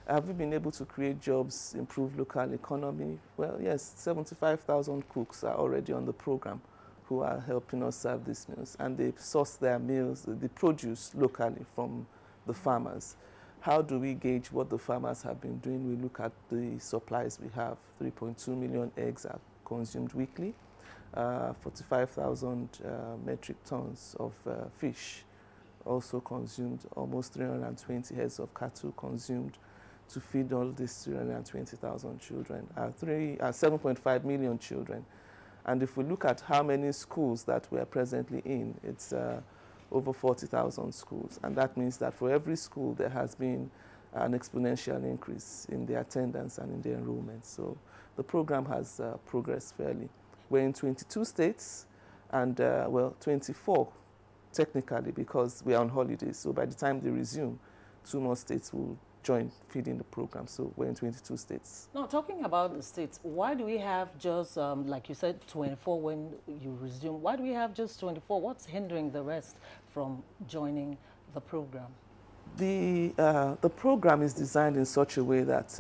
Have we been able to create jobs, improve local economy? Well, yes, 75,000 cooks are already on the program who are helping us serve these meals. And they source their meals, the produce locally from the farmers. How do we gauge what the farmers have been doing? We look at the supplies we have. 3.2 million eggs are consumed weekly. 45,000 metric tons of fish also consumed, almost 320 heads of cattle consumed to feed all these 320,000 children, 7.5 million children. And if we look at how many schools that we are presently in, it's over 40,000 schools. And that means that for every school, there has been an exponential increase in the attendance and in the enrollment. So the program has progressed fairly. We're in 22 states and, well, 24 technically, because we are on holidays. So by the time they resume, 2 more states will join feeding the program. So we're in 22 states. Now, talking about the states, why do we have just, like you said, 24 when you resume? Why do we have just 24? What's hindering the rest from joining the program? The program is designed in such a way that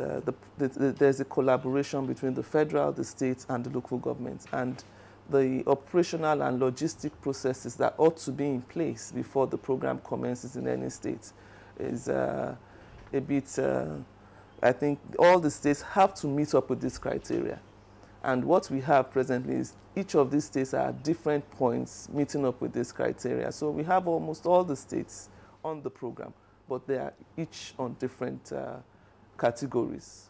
there's a collaboration between the federal, the state, and the local government. And the operational and logistic processes that ought to be in place before the program commences in any state is a bit, I think all the states have to meet up with this criteria. And what we have presently is each of these states are at different points meeting up with this criteria. So we have almost all the states on the program, but they are each on different categories.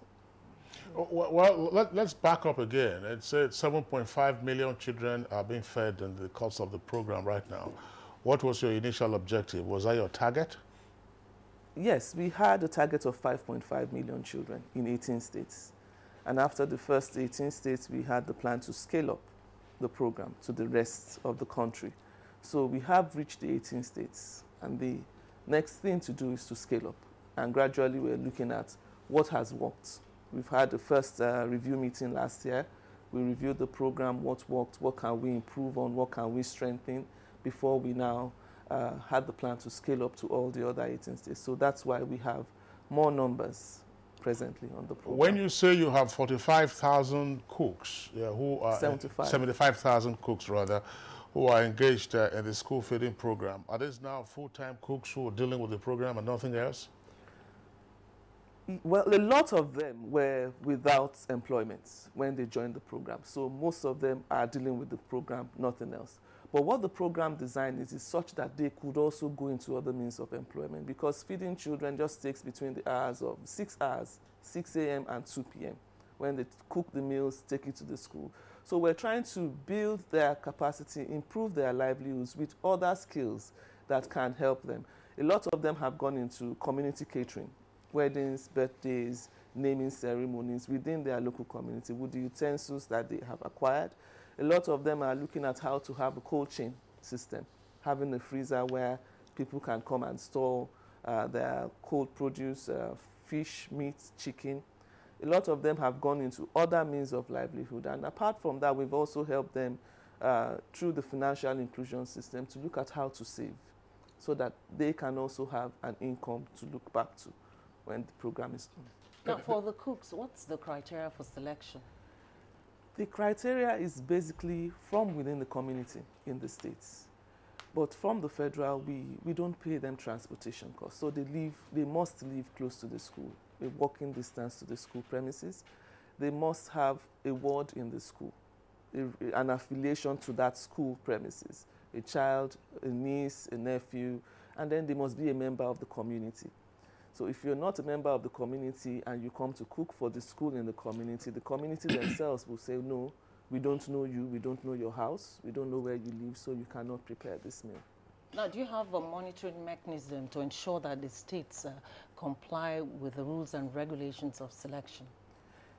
Well, let's back up again. It said 7.5 million children are being fed in the course of the program right now. What was your initial objective? Was that your target? Yes, we had a target of 5.5 million children in 18 states. And after the first 18 states, we had the plan to scale up the program to the rest of the country. So we have reached the 18 states. And the next thing to do is to scale up. And gradually we're looking at what has worked. We've had the first review meeting last year. We reviewed the program, what worked, what can we improve on, what can we strengthen, before we now had the plan to scale up to all the other 18 states. So that's why we have more numbers presently on the program. When you say you have 45,000 cooks, who are 75,000 cooks rather, who are engaged in the school feeding program, are these now full-time cooks who are dealing with the program and nothing else? Well, a lot of them were without employment when they joined the program. So most of them are dealing with the program, nothing else. But what the program design is such that they could also go into other means of employment, because feeding children just takes between the hours of 6 hours, 6 a.m. and 2 p.m. when they cook the meals, take it to the school. So we're trying to build their capacity, improve their livelihoods with other skills that can help them. A lot of them have gone into community catering, weddings, birthdays, naming ceremonies within their local community with the utensils that they have acquired. A lot of them are looking at how to have a cold chain system, having a freezer where people can come and store their cold produce, fish, meat, chicken. A lot of them have gone into other means of livelihood. And apart from that, we've also helped them through the financial inclusion system to look at how to save so that they can also have an income to look back to when the program is done. Now, for the cooks, what's the criteria for selection? The criteria is basically from within the community in the states. But from the federal, we don't pay them transportation costs. So they must live close to the school, a walking distance to the school premises. They must have a ward in the school, an affiliation to that school premises, a child, a niece, a nephew, and then they must be a member of the community. So if you're not a member of the community and you come to cook for the school in the community themselves will say, no, we don't know you, we don't know your house, we don't know where you live, so you cannot prepare this meal. Now, do you have a monitoring mechanism to ensure that the states comply with the rules and regulations of selection?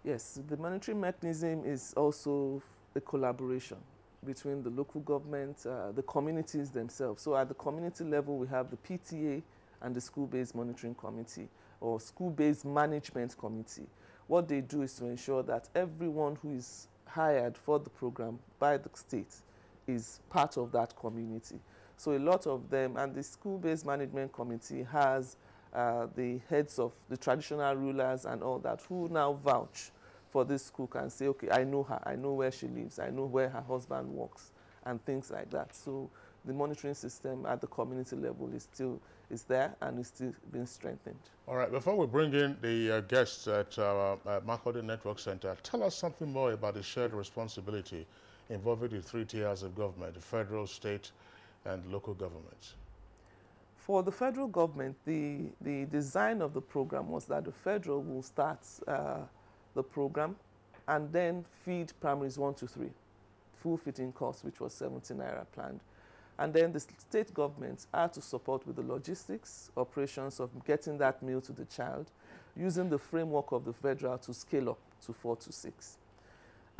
Yes, the monitoring mechanism is also a collaboration between the local government, the communities themselves. So at the community level, we have the PTA and the school-based monitoring committee or school-based management committee. What they do is to ensure that everyone who is hired for the program by the state is part of that community. So a lot of them, and the school-based management committee has the heads of the traditional rulers and all that who now vouch for this cook and say, okay, I know her, I know where she lives, I know where her husband works, and things like that. So the monitoring system at the community level is there and is still being strengthened. All right, before we bring in the guests at Makurdi Network Center, tell us something more about the shared responsibility involving the 3 tiers of government, the federal, state, and local governments. For the federal government, the design of the program was that the federal will start the program and then feed primaries 1 to 3, full feeding cost, which was 70 naira planned. And then the state governments are to support with the logistics, operations of getting that meal to the child, using the framework of the federal to scale up to 4 to 6.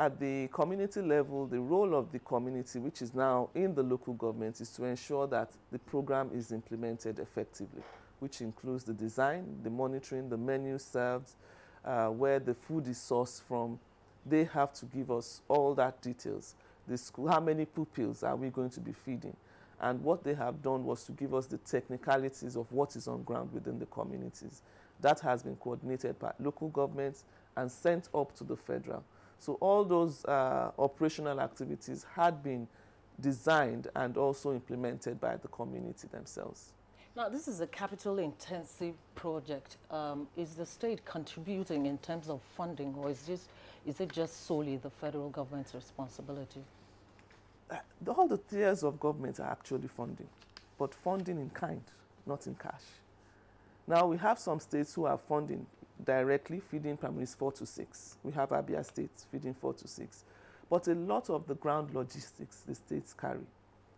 at the community level, the role of the community, which is now in the local government, is to ensure that the program is implemented effectively, which includes the design, the monitoring, the menu served, where the food is sourced from. They have to give us all that details. The school, how many pupils are we going to be feeding? And what they have done was to give us the technicalities of what is on ground within the communities. That has been coordinated by local governments and sent up to the federal. So all those operational activities had been designed and also implemented by the community themselves. Now, this is a capital-intensive project. Is the state contributing in terms of funding, or is it just solely the federal government's responsibility? All the tiers of government are actually funding, but funding in kind, not in cash. Now, we have some states who are funding directly, feeding primaries 4 to 6. We have Abuja State feeding 4 to 6. But a lot of the ground logistics the states carry,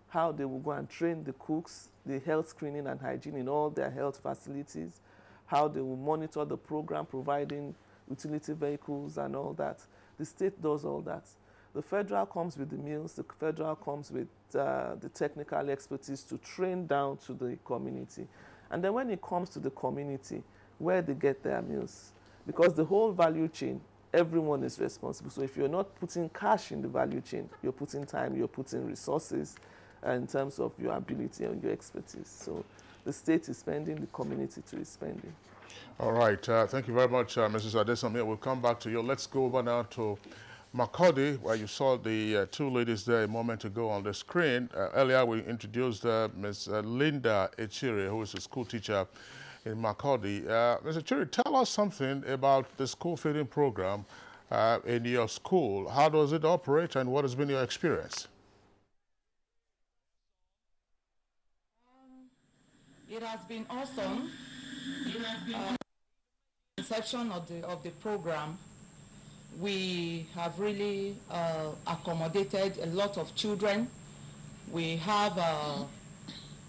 how they will go and train the cooks, the health screening and hygiene in all their health facilities, how they will monitor the program, providing utility vehicles and all that. The state does all that. The federal comes with the meals, the federal comes with the technical expertise to train down to the community. And then when it comes to the community, where they get their meals, because the whole value chain, everyone is responsible. So if you're not putting cash in the value chain, you're putting time, you're putting resources in terms of your ability and your expertise. So the state is spending, the community too is spending. All right. Thank you very much, Mrs. Adesanya. We'll come back to you. Let's go over now to Makurdi, where you saw the two ladies there a moment ago on the screen. Earlier, we introduced Ms. Linda Echiri, who is a school teacher in Makurdi. Ms. Echiri, tell us something about the school feeding program in your school. How does it operate, and what has been your experience? It has been awesome. Inception of the program, we have really accommodated a lot of children. We have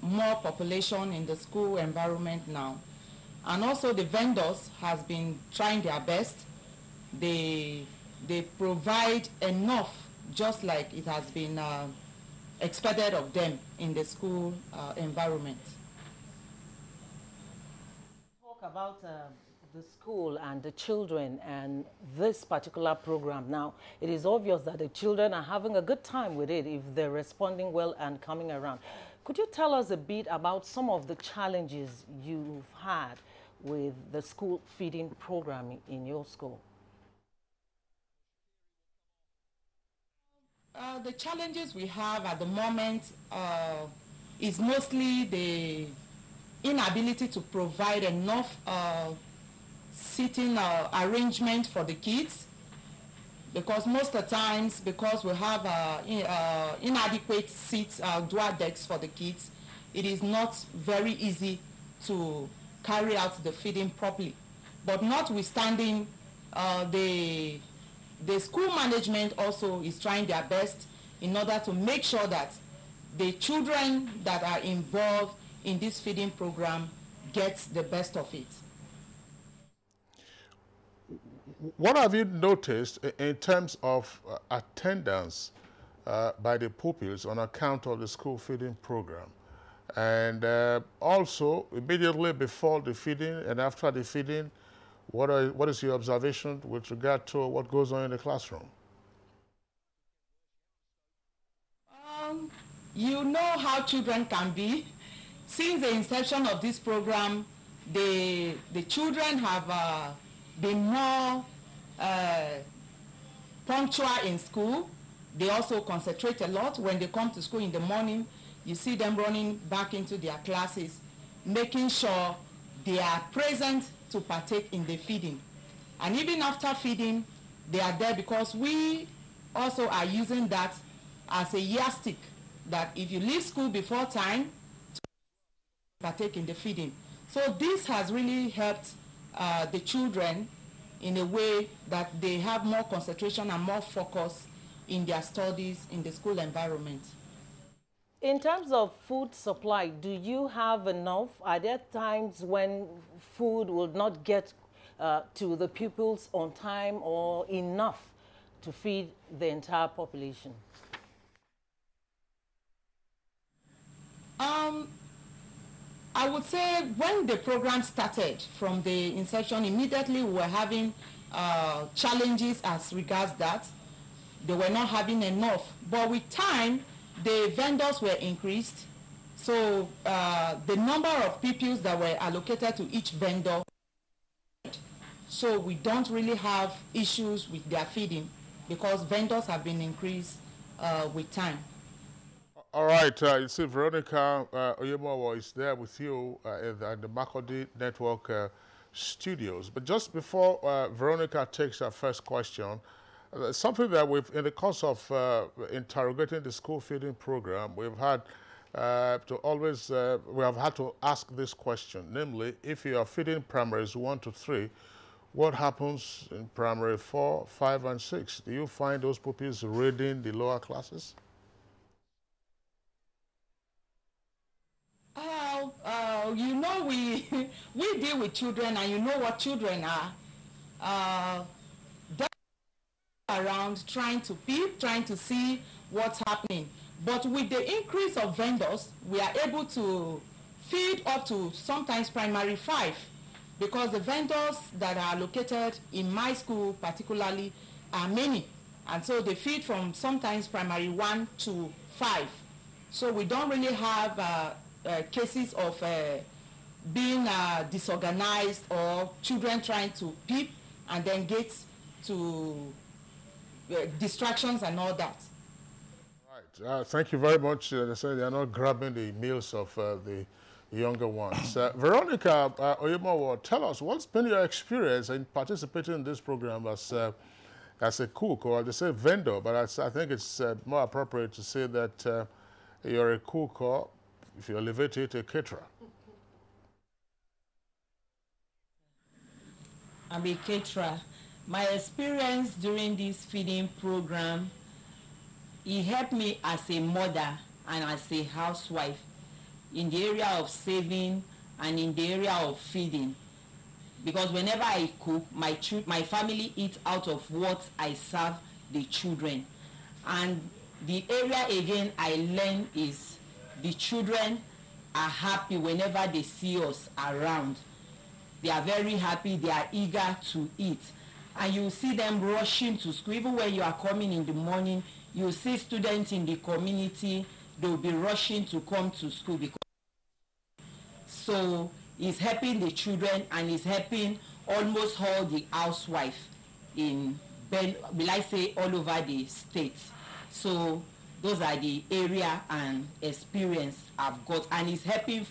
more population in the school environment now. And also the vendors has been trying their best. They provide enough, just like it has been expected of them in the school environment. Talk about the school and the children and this particular program. Now, it is obvious that the children are having a good time with it if they're responding well and coming around. Could you tell us a bit about some of the challenges you've had with the school feeding program in your school? The challenges we have at the moment is mostly the inability to provide enough seating arrangement for the kids, because most of the times, because we have inadequate seats, dual decks for the kids, it is not very easy to carry out the feeding properly. But notwithstanding, the school management also is trying their best in order to make sure that the children that are involved in this feeding program get the best of it. What have you noticed in terms of attendance by the pupils on account of the school feeding program? And also, immediately before the feeding and after the feeding, what is your observation with regard to what goes on in the classroom? You know how children can be. Since the inception of this program, the children have been more punctual in school. They also concentrate a lot. When they come to school in the morning, you see them running back into their classes, making sure they are present to partake in the feeding. And even after feeding, they are there, because we also are using that as a yardstick, that if you leave school before time, to partake in the feeding. So this has really helped the children in a way that they have more concentration and more focus in their studies in the school environment. In terms of food supply, do you have enough? Are there times when food will not get to the pupils on time or enough to feed the entire population? I would say when the program started from the inception, immediately we were having challenges as regards that. They were not having enough. But with time, the vendors were increased. So the number of pupils that were allocated to each vendor, so we don't really have issues with their feeding because vendors have been increased with time. All right, you see Veronica Oyemowo is there with you in the Makurdi Network studios. But just before Veronica takes her first question, something that we've, in the course of interrogating the school feeding program, we've had we have had to ask this question, namely, if you are feeding primaries 1 to 3, what happens in primary 4, 5, and 6? Do you find those pupils raiding the lower classes? You know, we deal with children, and you know what children are. They're around trying to peep, trying to see what's happening. But with the increase of vendors, we are able to feed up to sometimes primary 5, because the vendors that are located in my school particularly are many. And so they feed from sometimes primary 1 to 5. So we don't really have cases of being disorganized or children trying to peep and then get to distractions and all that. Right. Thank you very much. They say they are not grabbing the meals of the younger ones. Veronica Oyemowo, tell us, what's been your experience in participating in this program as a cook, or they say vendor, but I think it's more appropriate to say that you're a cook, or if you elevate it, a caterer. I'm a caterer. My experience during this feeding program, it helped me as a mother and as a housewife in the area of saving and in the area of feeding. Because whenever I cook, my family eats out of what I serve the children. And the area again I learn is the children are happy whenever they see us around. They are very happy, they are eager to eat. And you see them rushing to school. Even when you are coming in the morning, you see students in the community, they'll be rushing to come to school. So it's helping the children and it's helping almost all the housewives in, will I say, all over the state. So those are the area and experience I've got, and it's helping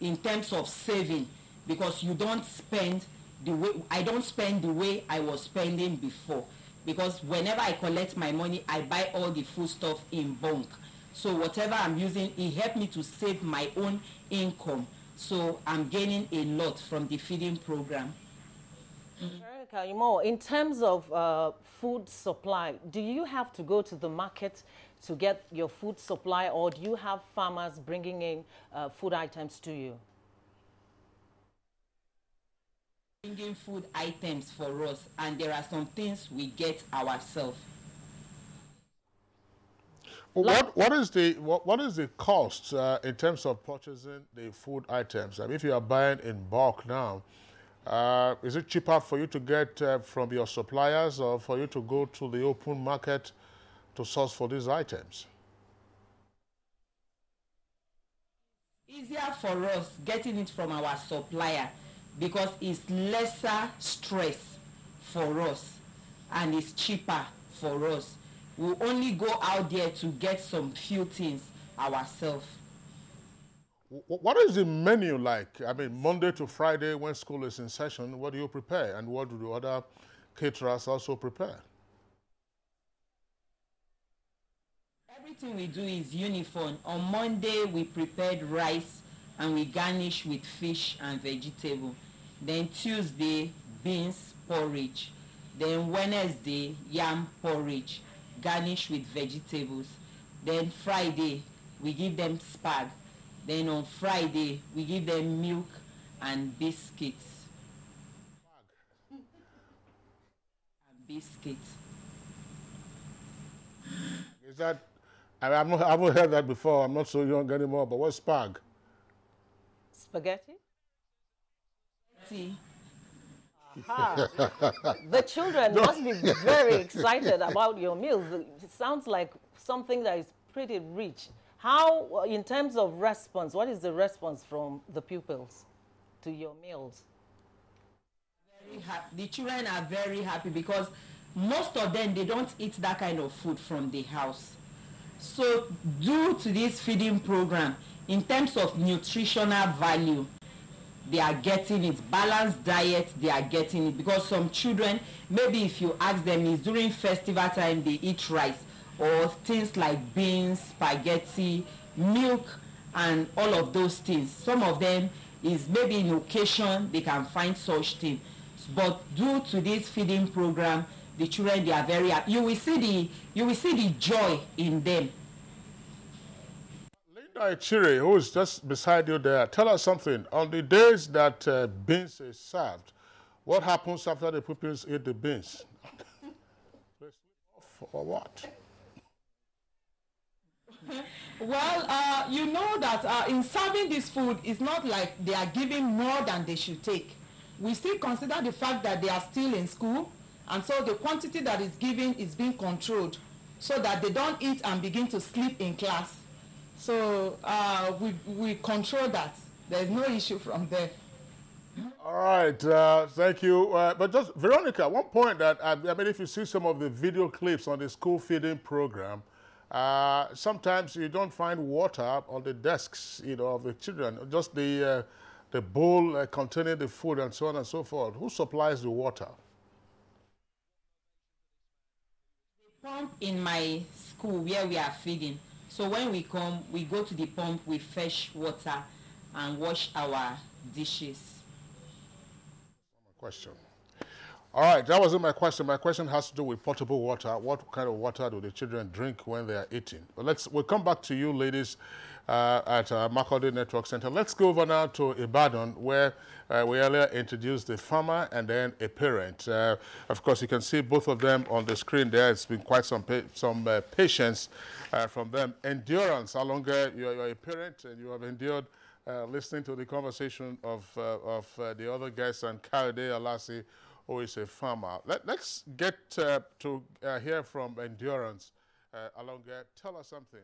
in terms of saving, because you don't spend the way, I don't spend the way I was spending before, because whenever I collect my money, I buy all the food stuff in bulk. So whatever I'm using, it helped me to save my own income. So I'm gaining a lot from the feeding program. In terms of food supply, do you have to go to the market to get your food supply, or do you have farmers bringing in food items to you? Bringing food items for us, and there are some things we get ourselves. What is the cost in terms of purchasing the food items? I mean, if you are buying in bulk now, is it cheaper for you to get from your suppliers, or for you to go to the open market to source for these items? Easier for us getting it from our supplier, because it's lesser stress for us and it's cheaper for us. We only go out there to get some few things ourselves. What is the menu like? I mean, Monday to Friday when school is in session, what do you prepare, and what do the other caterers also prepare? Everything we do is uniform. On Monday, we prepared rice and we garnish with fish and vegetable. Then Tuesday, beans porridge. Then Wednesday, yam porridge, garnish with vegetables. Then Friday, we give them spag. Then on Friday, we give them milk and biscuits. And biscuits. Is that, I haven't heard that before. I'm not so young anymore, but what's spag? Spaghetti? See. The children must be very excited about your meals. It sounds like something that is pretty rich. How, in terms of response, what is the response from the pupils to your meals? Very happy. The children are very happy because most of them, they don't eat that kind of food from the house. So due to this feeding program, in terms of nutritional value, they are getting it. Balanced diet, they are getting it. Because some children, maybe if you ask them, it's during festival time, they eat rice or things like beans, spaghetti, milk, and all of those things. Some of them is maybe in occasion, they can find such things. But due to this feeding program, the children, they are very happy. You will see the joy in them. Chiri, who is just beside you there, tell us something. On the days that beans is served, what happens after the pupils eat the beans? Or what? Well, you know that in serving this food, it's not like they are giving more than they should take. We still consider the fact that they are still in school, and so the quantity that is given is being controlled so that they don't eat and begin to sleep in class. So we control that. There's no issue from there. All right, thank you. But just, Veronica, one point that, I mean, if you see some of the video clips on the school feeding program, sometimes you don't find water on the desks, you know, of the children, just the bowl containing the food and so on and so forth. Who supplies the water? The pump in my school where we are feeding. So when we come, we go to the pump, we fetch water and wash our dishes. Question. All right, that wasn't my question. My question has to do with potable water. What kind of water do the children drink when they are eating? But we'll come back to you, ladies, at Makurdi Network Center. Let's go over now to Ibadan, where we earlier introduced a farmer and then a parent. Of course, you can see both of them on the screen there. It's been quite some patience from them. Endurance. How long you're a parent and you have endured listening to the conversation of the other guests and Kayode Alasi, who is a farmer. Let's get to hear from Endurance. Alonga, tell us something.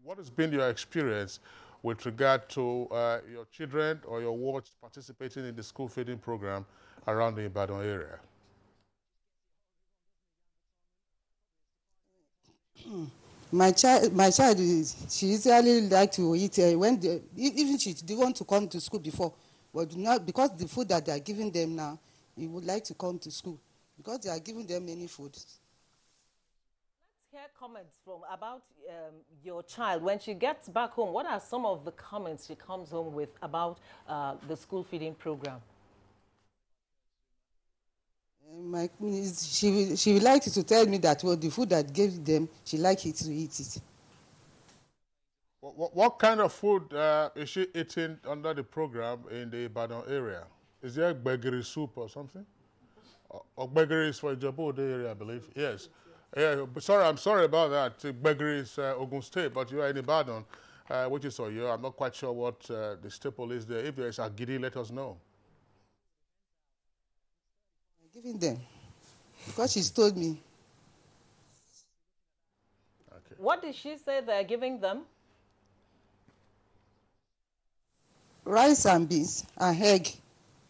What has been your experience with regard to your children or your wards participating in the school feeding program around the Ibadan area? My child, she usually like to eat even she didn't want to come to school before, but now because the food that they are giving them now, he would like to come to school because they are giving them many food. Let's hear comments about your child. When she gets back home, what are some of the comments she comes home with about the school feeding program? She would like to tell me that the food that gave them, she likes it to eat it. What kind of food is she eating under the program in the Ibadan area? Is there gbegiri soup or something? Or gbegiri is for Ijebu area, I believe. Yes. Yeah, I'm sorry about that. Gbegiri is Ogun State, but you are in Ibadan, which is Oyo. I'm not quite sure what the staple is there. If there is agidi, let us know. Giving them, because she's told me. Okay. What did she say they're giving them? Rice and beans and egg.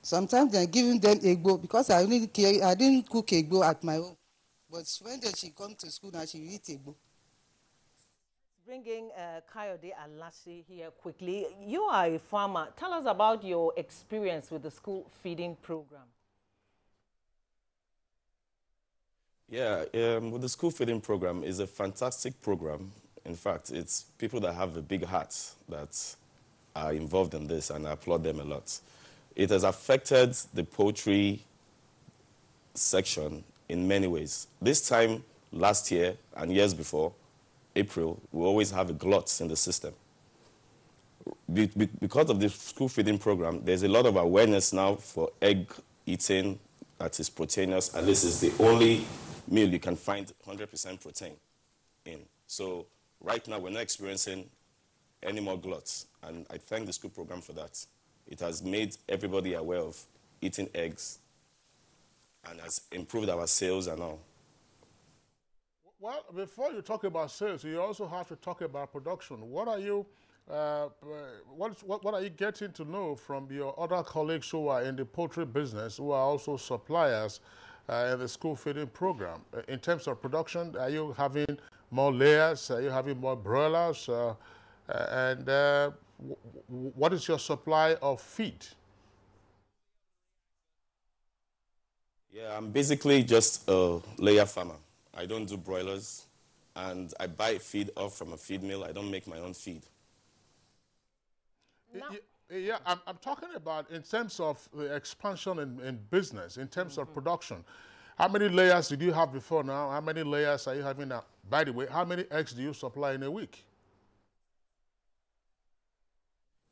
Sometimes they're giving them egbo because I didn't cook egbo at my home. But when she comes to school now, she will eat egbo. Bringing Kayode Alasi here quickly. You are a farmer. Tell us about your experience with the school feeding program. Yeah, with the school feeding program is a fantastic program. In fact, it's people that have a big heart that are involved in this, and I applaud them a lot. It has affected the poultry section in many ways. This time last year and years before, April, we always have a glut in the system. Because of the school feeding program, there's a lot of awareness now for egg eating that is proteinous, and this is the only meal you can find 100% protein in. So right now, we're not experiencing any more gluts, and I thank the school program for that. It has made everybody aware of eating eggs and has improved our sales and all. Well, before you talk about sales, you also have to talk about production. What are you, what are you getting to know from your other colleagues who are in the poultry business, who are also suppliers in the school feeding program? In terms of production, are you having more layers? Are you having more broilers? What is your supply of feed? Yeah, I'm basically just a layer farmer. I don't do broilers, and I buy feed off from a feed mill. I don't make my own feed. Yeah, I'm talking about in terms of the expansion in business, in terms of production. How many layers did you have before now? How many layers are you having now? By the way, how many eggs do you supply in a week?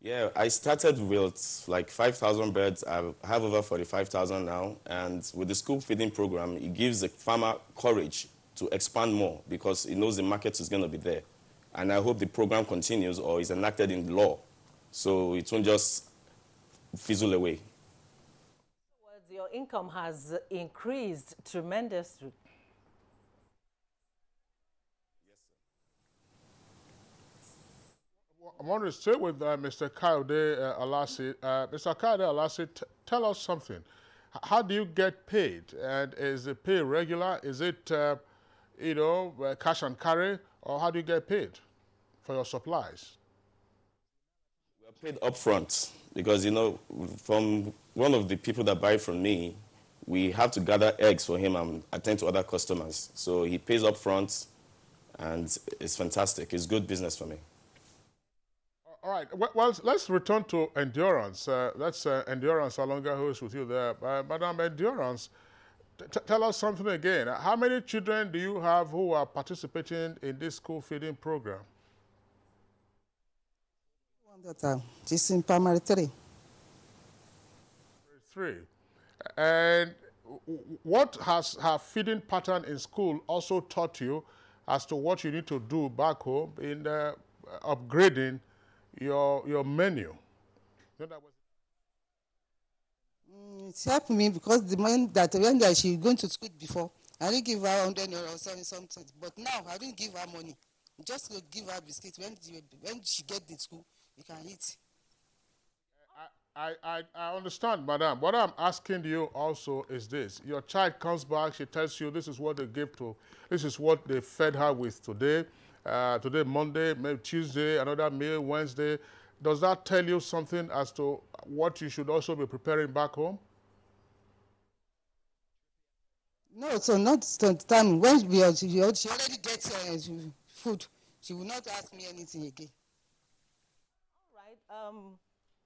Yeah, I started with like 5,000 birds. I have over 45,000 now. And with the school feeding program, it gives the farmer courage to expand more because it knows the market is going to be there. And I hope the program continues or is enacted in law so it won't just fizzle away. Your income has increased tremendously. I want to stay with Mr. Kayode Alasi. Mr. Kayode Alasi, tell us something. How do you get paid? And is the pay regular? Is it, cash and carry? Or how do you get paid for your supplies? We are paid upfront because, from one of the people that buy from me, we have to gather eggs for him and attend to other customers. So he pays upfront, and it's fantastic. It's good business for me. All right. Well, let's return to Endurance. That's Endurance Alonga who is with you there. Madam Endurance, tell us something again. How many children do you have who are participating in this school feeding program? One daughter. She's in primary 3. 3. And what has her feeding pattern in school also taught you as to what you need to do back home in upgrading your menu? It's helped me because the man that when she going to school before, I didn't give her 100 or something. But now I didn't give her money. Just to give her biscuits. When she get to school, you can eat. I understand, madam. What I'm asking you also is this. Your child comes back, she tells you this is what they gave to, this is what they fed her with today. Today, Monday, maybe Tuesday, another meal, Wednesday. Does that tell you something as to what you should also be preparing back home? No, so not the time. When she already gets food, she will not ask me anything again. All right.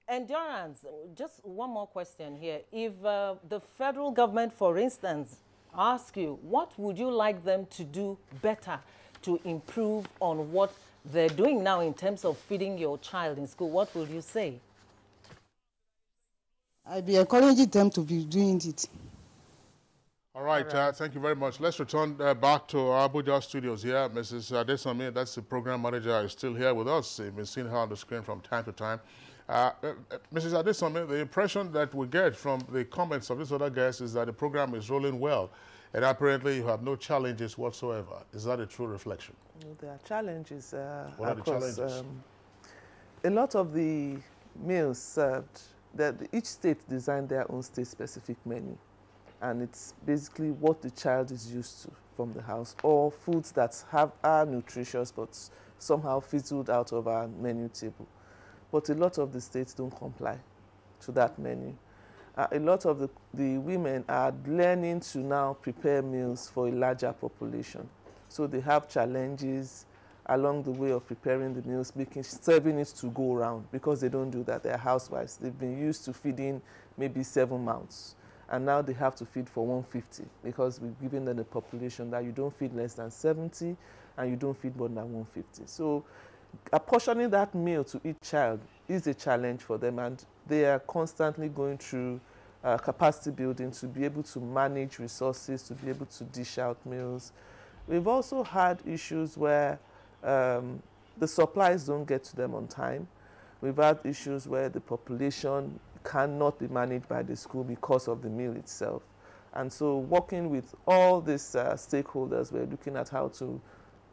Endurance, just one more question here. If the federal government, for instance, asks you, what would you like them to do better to improve on what they're doing now in terms of feeding your child in school, what will you say? I'll be encouraging them to be doing it. All right, thank you very much. Let's return back to our Abuja studios here. Mrs. Adesami, that's the program manager, is still here with us. You've been seeing her on the screen from time to time. Mrs. Adesami, the impression that we get from the comments of this other guest is that the program is rolling well, and apparently you have no challenges whatsoever. Is that a true reflection? No, there are challenges. What are the challenges? A lot of the meals served, each state designed their own state-specific menu, and it's basically what the child is used to from the house, or foods that are nutritious but somehow fizzled out of our menu table. But a lot of the states don't comply to that menu. A lot of the women are learning to now prepare meals for a larger population. So they have challenges along the way of preparing the meals, serving it to go around, because they don't do that. They're housewives. They've been used to feeding maybe 7 mouths, and now they have to feed for 150 because we've given them a population that you don't feed less than 70 and you don't feed more than 150. So apportioning that meal to each child is a challenge for them, and they are constantly going through capacity building to be able to manage resources, to be able to dish out meals. We've also had issues where The supplies don't get to them on time. We've had issues where the population cannot be managed by the school because of the meal itself. And so working with all these stakeholders, we're looking at how to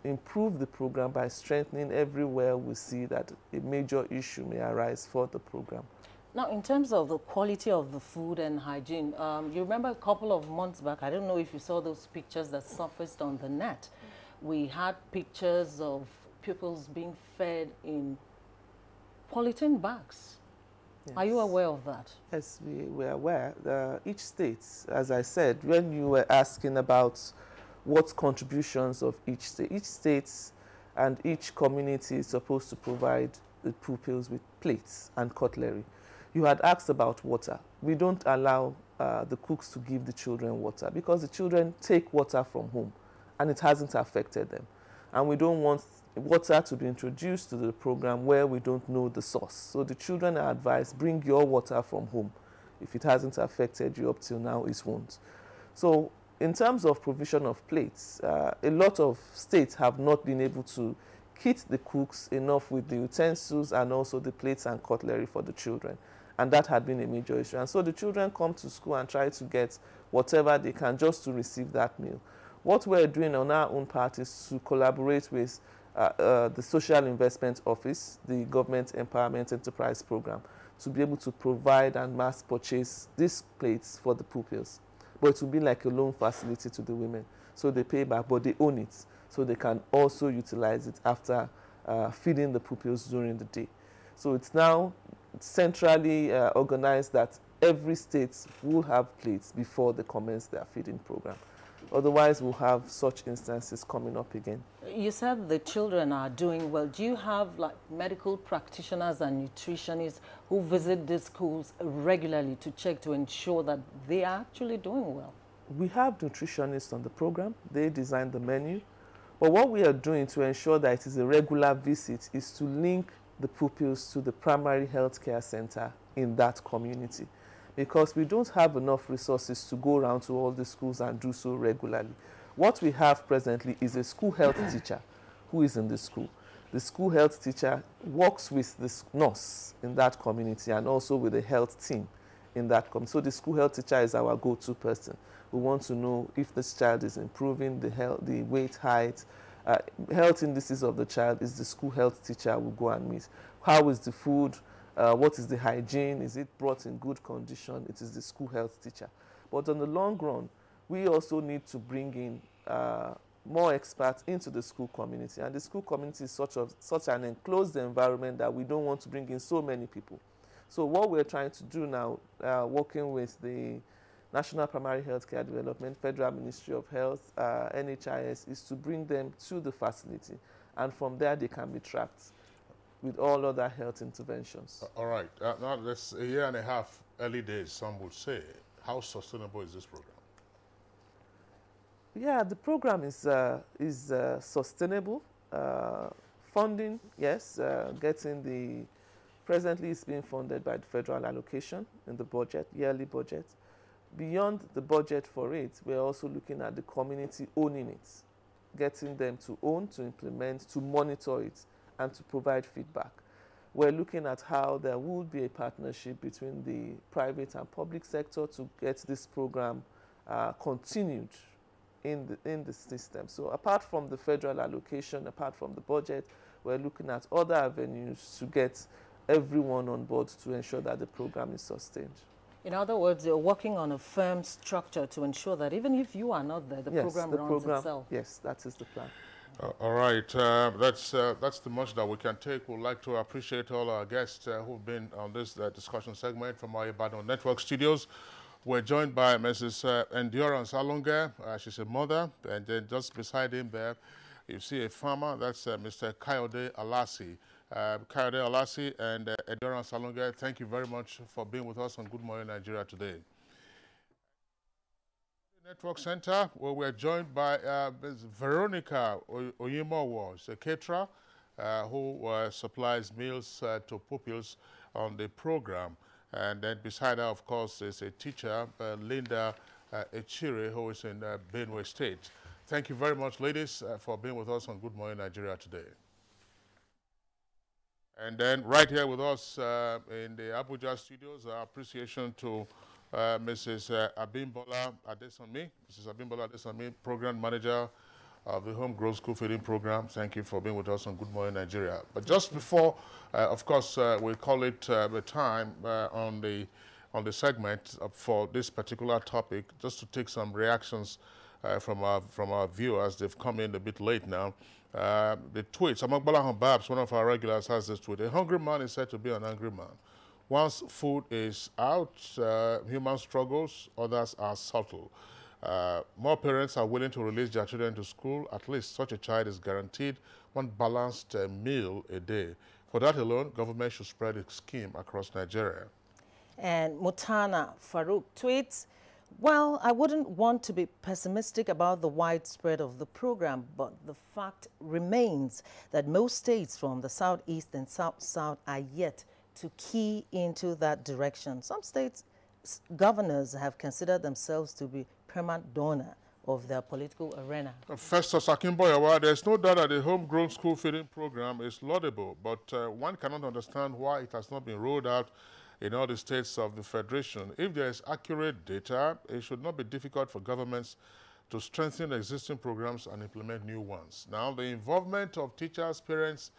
improve the program by strengthening everywhere we see that a major issue may arise for the program. Now, in terms of the quality of the food and hygiene, you remember a couple of months back, I don't know if you saw those pictures that surfaced on the net. We had pictures of pupils being fed in polythene bags. Yes. Are you aware of that? Yes, we're aware. Each state, as I said, when you were asking about what contributions of each state and each community is supposed to provide the pupils with plates and cutlery. You had asked about water. We don't allow the cooks to give the children water because the children take water from home and it hasn't affected them. And we don't want water to be introduced to the program where we don't know the source. So the children are advised, bring your water from home. If it hasn't affected you up till now, it won't. So in terms of provision of plates, a lot of states have not been able to kit the cooks enough with the utensils and also the plates and cutlery for the children. And that had been a major issue. And so the children come to school and try to get whatever they can just to receive that meal. What we're doing on our own part is to collaborate with the Social Investment Office, the Government Empowerment Enterprise Program, to be able to provide and mass purchase these plates for the pupils. But it will be like a loan facility to the women. So they pay back, but they own it. So they can also utilize it after feeding the pupils during the day. So it's now centrally organized that every state will have plates before they commence their feeding program. Otherwise, we'll have such instances coming up again. You said the children are doing well. Do you have like medical practitioners and nutritionists who visit these schools regularly to check to ensure that they are actually doing well? We have nutritionists on the program. They design the menu. But what we are doing to ensure that it is a regular visit is to link the pupils to the primary health care center in that community, because we don't have enough resources to go around to all the schools and do so regularly. What we have presently is a school health teacher who is in the school. The school health teacher works with the nurse in that community and also with the health team in that community. So the school health teacher is our go-to person. We want to know if this child is improving, the weight, height, health indices of the child is the school health teacher will go and meet. How is the food? What is the hygiene? Is it brought in good condition? It is the school health teacher. But on the long run, we also need to bring in more experts into the school community. And the school community is such an enclosed environment that we don't want to bring in so many people. So what we're trying to do now, working with the National Primary Healthcare Development, Federal Ministry of Health, NHIS, is to bring them to the facility. And from there, they can be tracked with all other health interventions. All right. Now, that's a year and a half early days, some would say. How sustainable is this program? Yeah, the program is sustainable. Funding, yes, presently it's being funded by the federal allocation in the budget, yearly budget. Beyond the budget for it, we're also looking at the community owning it, getting them to own, to implement, to monitor it, and to provide feedback. We're looking at how there would be a partnership between the private and public sector to get this program continued in the system. So apart from the federal allocation, apart from the budget, we're looking at other avenues to get everyone on board to ensure that the program is sustained. In other words, you're working on a firm structure to ensure that even if you are not there, the program runs itself. Yes, that is the plan. All right, that's the much that we can take. We'd like to appreciate all our guests who've been on this discussion segment from our Ibadan Network studios. We're joined by Mrs. Endurance Alonga. She's a mother, and then just beside him there, you see a farmer. That's Mr. Kayode Alasi. Kayode Alasi and Endurance Alonga, thank you very much for being with us on Good Morning Nigeria today. Network Center, where we're joined by Ms. Veronica Oyimowo, a caterer who supplies meals to pupils on the program. And then beside her, of course, is a teacher, Linda Echire, who is in Benue State. Thank you very much, ladies, for being with us on Good Morning Nigeria today. And then right here with us in the Abuja studios, our appreciation to Mrs. Abimbola Adesanmi. Mrs. Abimbola Adesanmi, Program Manager of the Homegrown School Feeding Program. Thank you for being with us on Good Morning Nigeria. But just before, of course, we call it the time on the segment for this particular topic, just to take some reactions from our viewers. They've come in a bit late now. The tweets, Amagbala Babs, one of our regulars, has this tweet: a hungry man is said to be an angry man. Once food is out, human struggles, others are subtle. More parents are willing to release their children to school. At least such a child is guaranteed one balanced meal a day. For that alone, government should spread its scheme across Nigeria. And Mutana Farouk tweets, well, I wouldn't want to be pessimistic about the widespread of the program, but the fact remains that most states from the southeast and south-south are yet to key into that direction. Some states' governors have considered themselves to be permanent donor of their political arena. Festus Akimboyawa, there's no doubt that the homegrown school feeding program is laudable, but one cannot understand why it has not been rolled out in all the states of the Federation. If there is accurate data, it should not be difficult for governments to strengthen existing programs and implement new ones. Now, the involvement of teachers, parents,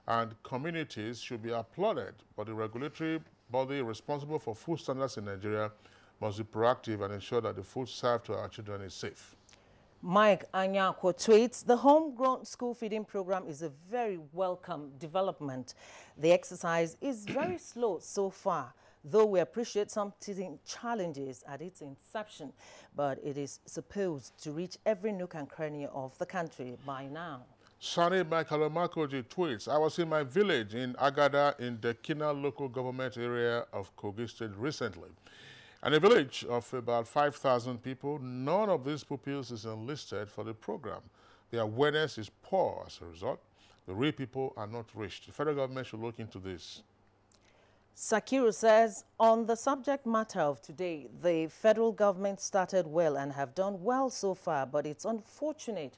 and communities should be applauded, but the regulatory body responsible for food standards in Nigeria must be proactive and ensure that the food served to our children is safe. Mike Anyako tweets, the homegrown school feeding program is a very welcome development. The exercise is very slow so far, though we appreciate some teething challenges at its inception, but it is supposed to reach every nook and cranny of the country by now. Sani Makalamakoji tweets, I was in my village in Agada in the Kina local government area of Kogi State recently. And a village of about 5,000 people, none of these pupils is enlisted for the program. The awareness is poor as a result. The real people are not reached. The federal government should look into this. Sakiru says, on the subject matter of today, the federal government started well and have done well so far, but it's unfortunate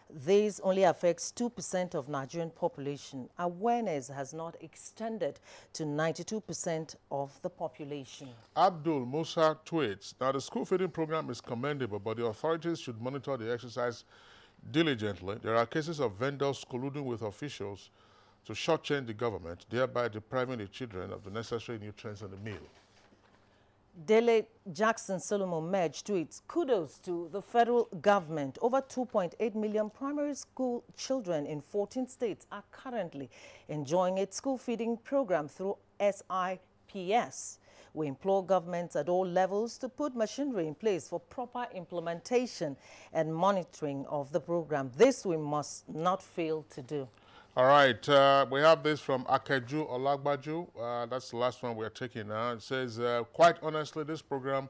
this only affects 2% of Nigerian population. Awareness has not extended to 92% of the population. Abdul Musa tweets, now the school feeding program is commendable, but the authorities should monitor the exercise diligently. There are cases of vendors colluding with officials to shortchange the government, thereby depriving the children of the necessary nutrients in the meal. Dele Jackson Solomon Medj tweets, kudos to the federal government. Over 2.8 million primary school children in 14 states are currently enjoying its school feeding program through SIPS. We implore governments at all levels to put machinery in place for proper implementation and monitoring of the program. This we must not fail to do. All right, we have this from Akeju Olagbaju. That's the last one we're taking now. It says, quite honestly, this program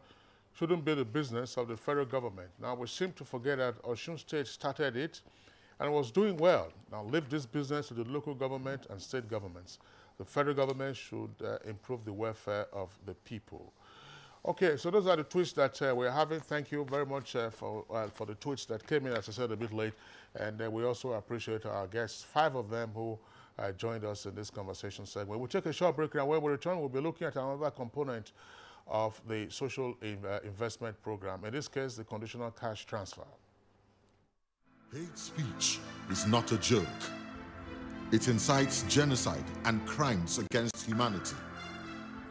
shouldn't be the business of the federal government. Now, we seem to forget that Osun State started it and was doing well. Now, leave this business to the local government and state governments. The federal government should improve the welfare of the people. Okay, so those are the tweets that we're having. Thank you very much for the tweets that came in, as I said, a bit late. And we also appreciate our guests, 5 of them who joined us in this conversation segment. We'll take a short break, and when we return, we'll be looking at another component of the social investment program. In this case, the conditional cash transfer. Hate speech is not a joke. It incites genocide and crimes against humanity.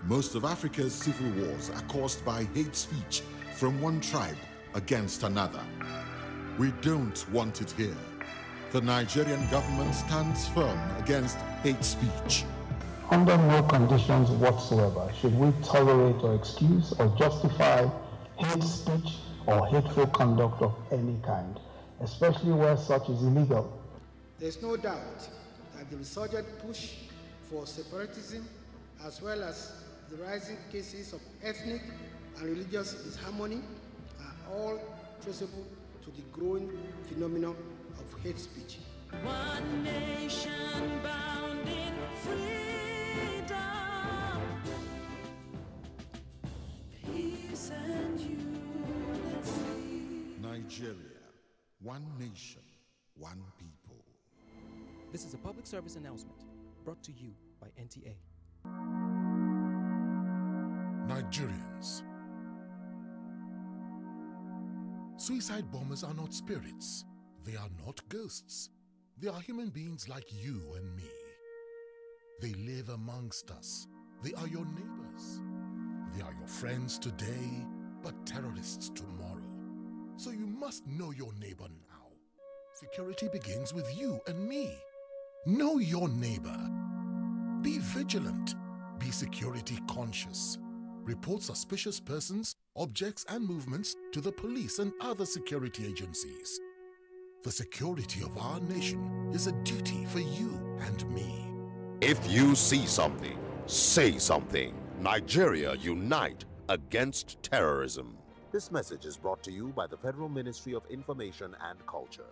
Most of Africa's civil wars are caused by hate speech from one tribe against another. We don't want it here. The Nigerian government stands firm against hate speech. Under no conditions whatsoever should we tolerate or excuse or justify hate speech or hateful conduct of any kind, especially where such is illegal. There's no doubt that the resurgent push for separatism, as well as the rising cases of ethnic and religious disharmony, are all traceable to the growing phenomenon of hate speech. One nation bound in freedom, peace and unity. Nigeria, One nation, one people. This is a public service announcement brought to you by NTA. Nigerians. Suicide bombers are not spirits. They are not ghosts. They are human beings like you and me. They live amongst us. They are your neighbors. They are your friends today, but terrorists tomorrow. So you must know your neighbor now. Security begins with you and me. Know your neighbor. Be vigilant. Be security conscious. Report suspicious persons, objects, and movements to the police and other security agencies. The security of our nation is a duty for you and me. If you see something, say something. Nigeria unite against terrorism. This message is brought to you by the Federal Ministry of Information and Culture.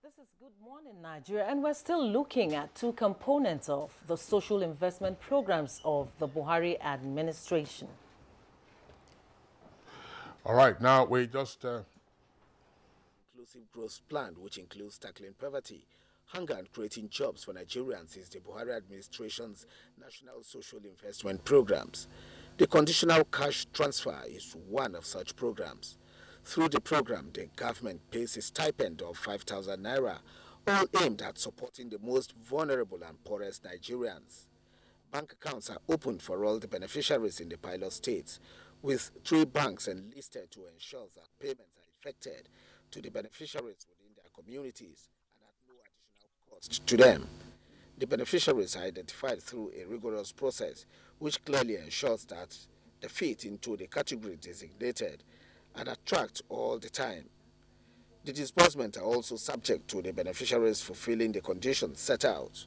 This is Good Morning Nigeria, and we're still looking at two components of the social investment programs of the Buhari administration. All right, now we just... Inclusive growth plan, which includes tackling poverty, hunger, and creating jobs for Nigerians, is the Buhari administration's national social investment programs. The conditional cash transfer is one of such programs. Through the program, the government pays a stipend of 5,000 naira, all aimed at supporting the most vulnerable and poorest Nigerians. Bank accounts are opened for all the beneficiaries in the pilot states, with 3 banks enlisted to ensure that payments are effected to the beneficiaries within their communities and at no additional cost to them. The beneficiaries are identified through a rigorous process which clearly ensures that they fit into the category designated and attract all the time. The disbursements are also subject to the beneficiaries fulfilling the conditions set out.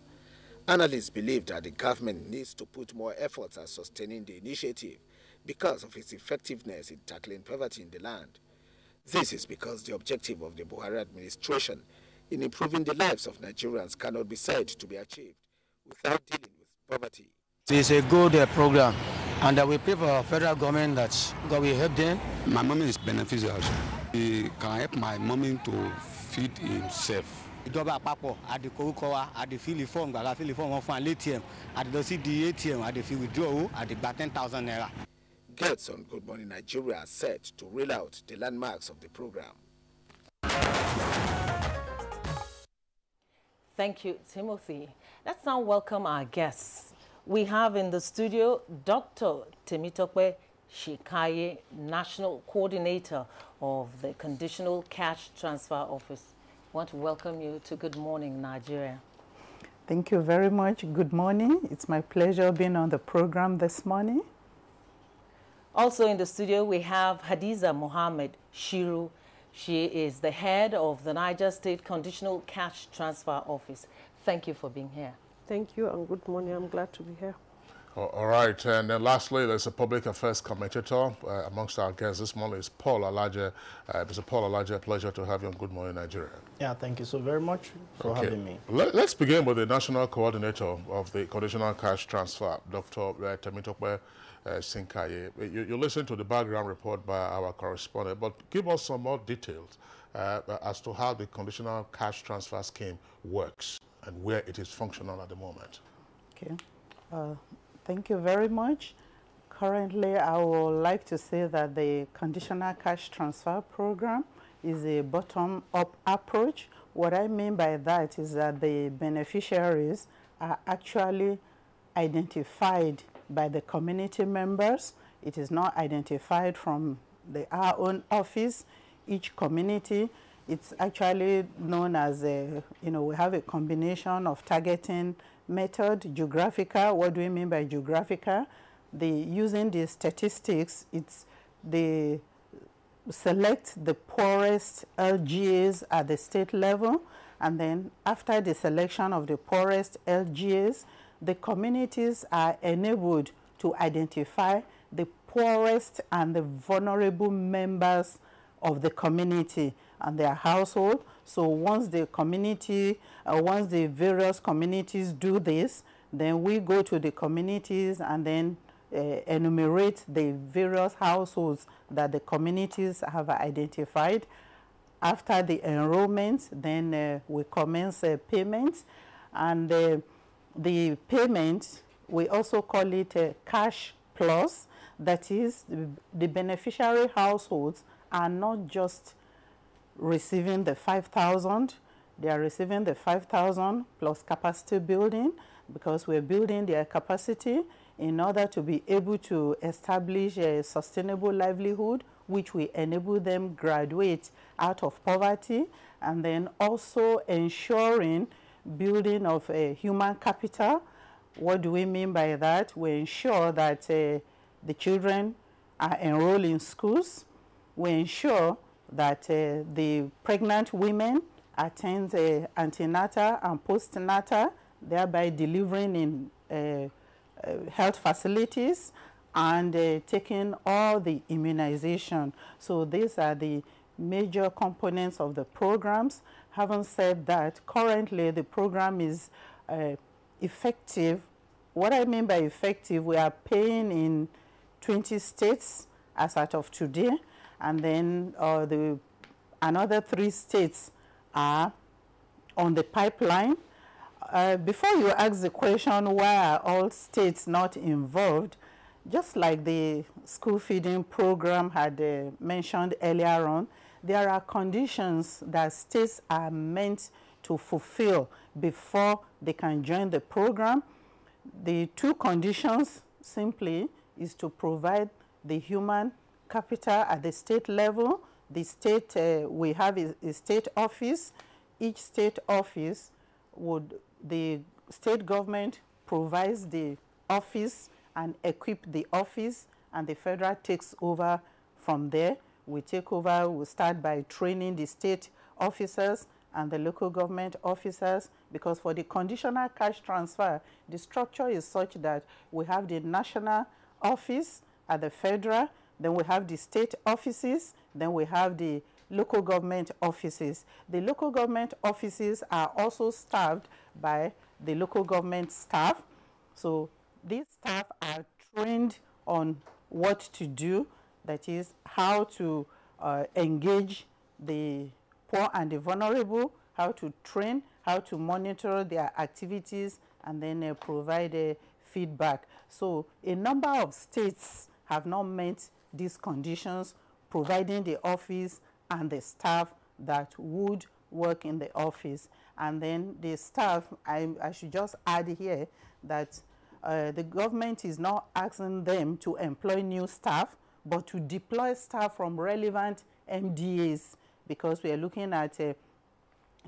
Analysts believe that the government needs to put more efforts at sustaining the initiative because of its effectiveness in tackling poverty in the land. This is because the objective of the Buhari administration in improving the lives of Nigerians cannot be said to be achieved without dealing with poverty. It is a good program, and we pray for our federal government that God will help them. My mommy is beneficial. He can help my mommy to feed himself. Ìjọba àpapọ̀ àdìkòwúkọ wa àdìfíìlì fọ́ọ̀mù gbàgbà fíìlì fọ́ọ̀mù wọn fún àlẹ́ ATM àdìlọ́sí di ATM àdìfi withdraw owó àdìgbà 10,000 naira. Guests on Good Morning Nigeria are set to reel out the landmarks of the program. Thank you, Timothy. Let's now welcome our guests. We have in the studio Dr. Temitope Shikaye, National Coordinator of the Conditional Cash Transfer Office. I want to welcome you to Good Morning Nigeria. Thank you very much. Good morning. It's my pleasure being on the program this morning. Also in the studio, we have Hadiza Mohammed Shiru. She is the head of the Niger State Conditional Cash Transfer Office. Thank you for being here. Thank you, and good morning. I'm glad to be here. All right, and then lastly, there's a public affairs commentator amongst our guests this morning is Paul Alaje. Mr. Paul Alaje, a pleasure to have you on Good Morning Nigeria. Yeah, thank you so very much for having me. Let's begin with the national coordinator of the conditional cash transfer, Dr. Temitope Sinkaye. You listened to the background report by our correspondent, but give us some more details as to how the conditional cash transfer scheme works and where it is functional at the moment. Okay. Thank you very much. Currently, I would like to say that the conditional cash transfer program is a bottom-up approach. What I mean by that is that the beneficiaries are actually identified by the community members. It is not identified from our own office. Each community, it's actually known as we have a combination of targeting method, geographical. What do we mean by geographical? Using the statistics, they select the poorest LGAs at the state level, and then after the selection of the poorest LGAs, the communities are enabled to identify the poorest and the vulnerable members of the community and their household. So once the community, once the various communities do this, then we go to the communities and then enumerate the various households that the communities have identified. After the enrollment, then we commence payments, and the payment, we also call it cash plus. That is, the beneficiary households are not just receiving the 5,000, they are receiving the 5,000 plus capacity building, because we're building their capacity in order to be able to establish a sustainable livelihood, which will enable them graduate out of poverty, and then also ensuring building of human capital. What do we mean by that? We ensure that the children are enrolled in schools. We ensure that the pregnant women attend antenatal and postnatal, thereby delivering in health facilities and taking all the immunization. So these are the major components of the programs. Having said that, currently the program is effective. What I mean by effective, we are paying in 20 states as of today, and then another 3 states are on the pipeline. Before you ask the question, why are all states not involved, just like the school feeding program had mentioned earlier on, there are conditions that states are meant to fulfill before they can join the program. The 2 conditions simply is to provide the human capital at the state level. The state, we have a state office. Each state office the state government provides the office and equip the office, and the federal takes over from there. We take over, we start by training the state officers and the local government officers, because for the conditional cash transfer, the structure is such that we have the national office at the federal, then we have the state offices, then we have the local government offices. The local government offices are also staffed by the local government staff. So these staff are trained on what to do, that is how to engage the poor and the vulnerable, how to train, how to monitor their activities, and then provide feedback. So a number of states have not met these conditions, providing the office and the staff that would work in the office. And then the staff, I should just add here that the government is not asking them to employ new staff, but to deploy staff from relevant MDAs, because we are looking at the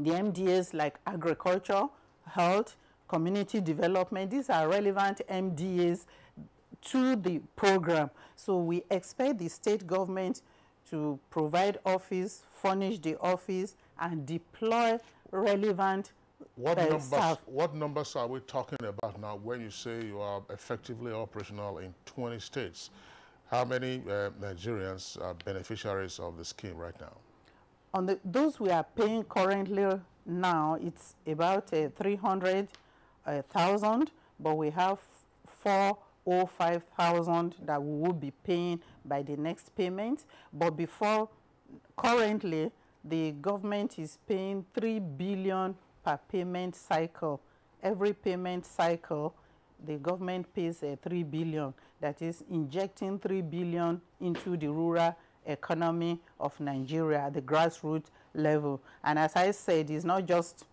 MDAs like agriculture, health, community development. These are relevant MDAs to the program. So we expect the state government to provide office, furnish the office, and deploy relevant staff. What numbers are we talking about now when you say you are effectively operational in 20 states? How many Nigerians are beneficiaries of the scheme right now? On those we are paying currently now, it's about 300,000, but we have 405,000 that we will be paying by the next payment. But before, currently, the government is paying 3 billion per payment cycle. Every payment cycle, the government pays 3 billion. That is injecting 3 billion into the rural economy of Nigeria at the grassroots level. And as I said, it's not just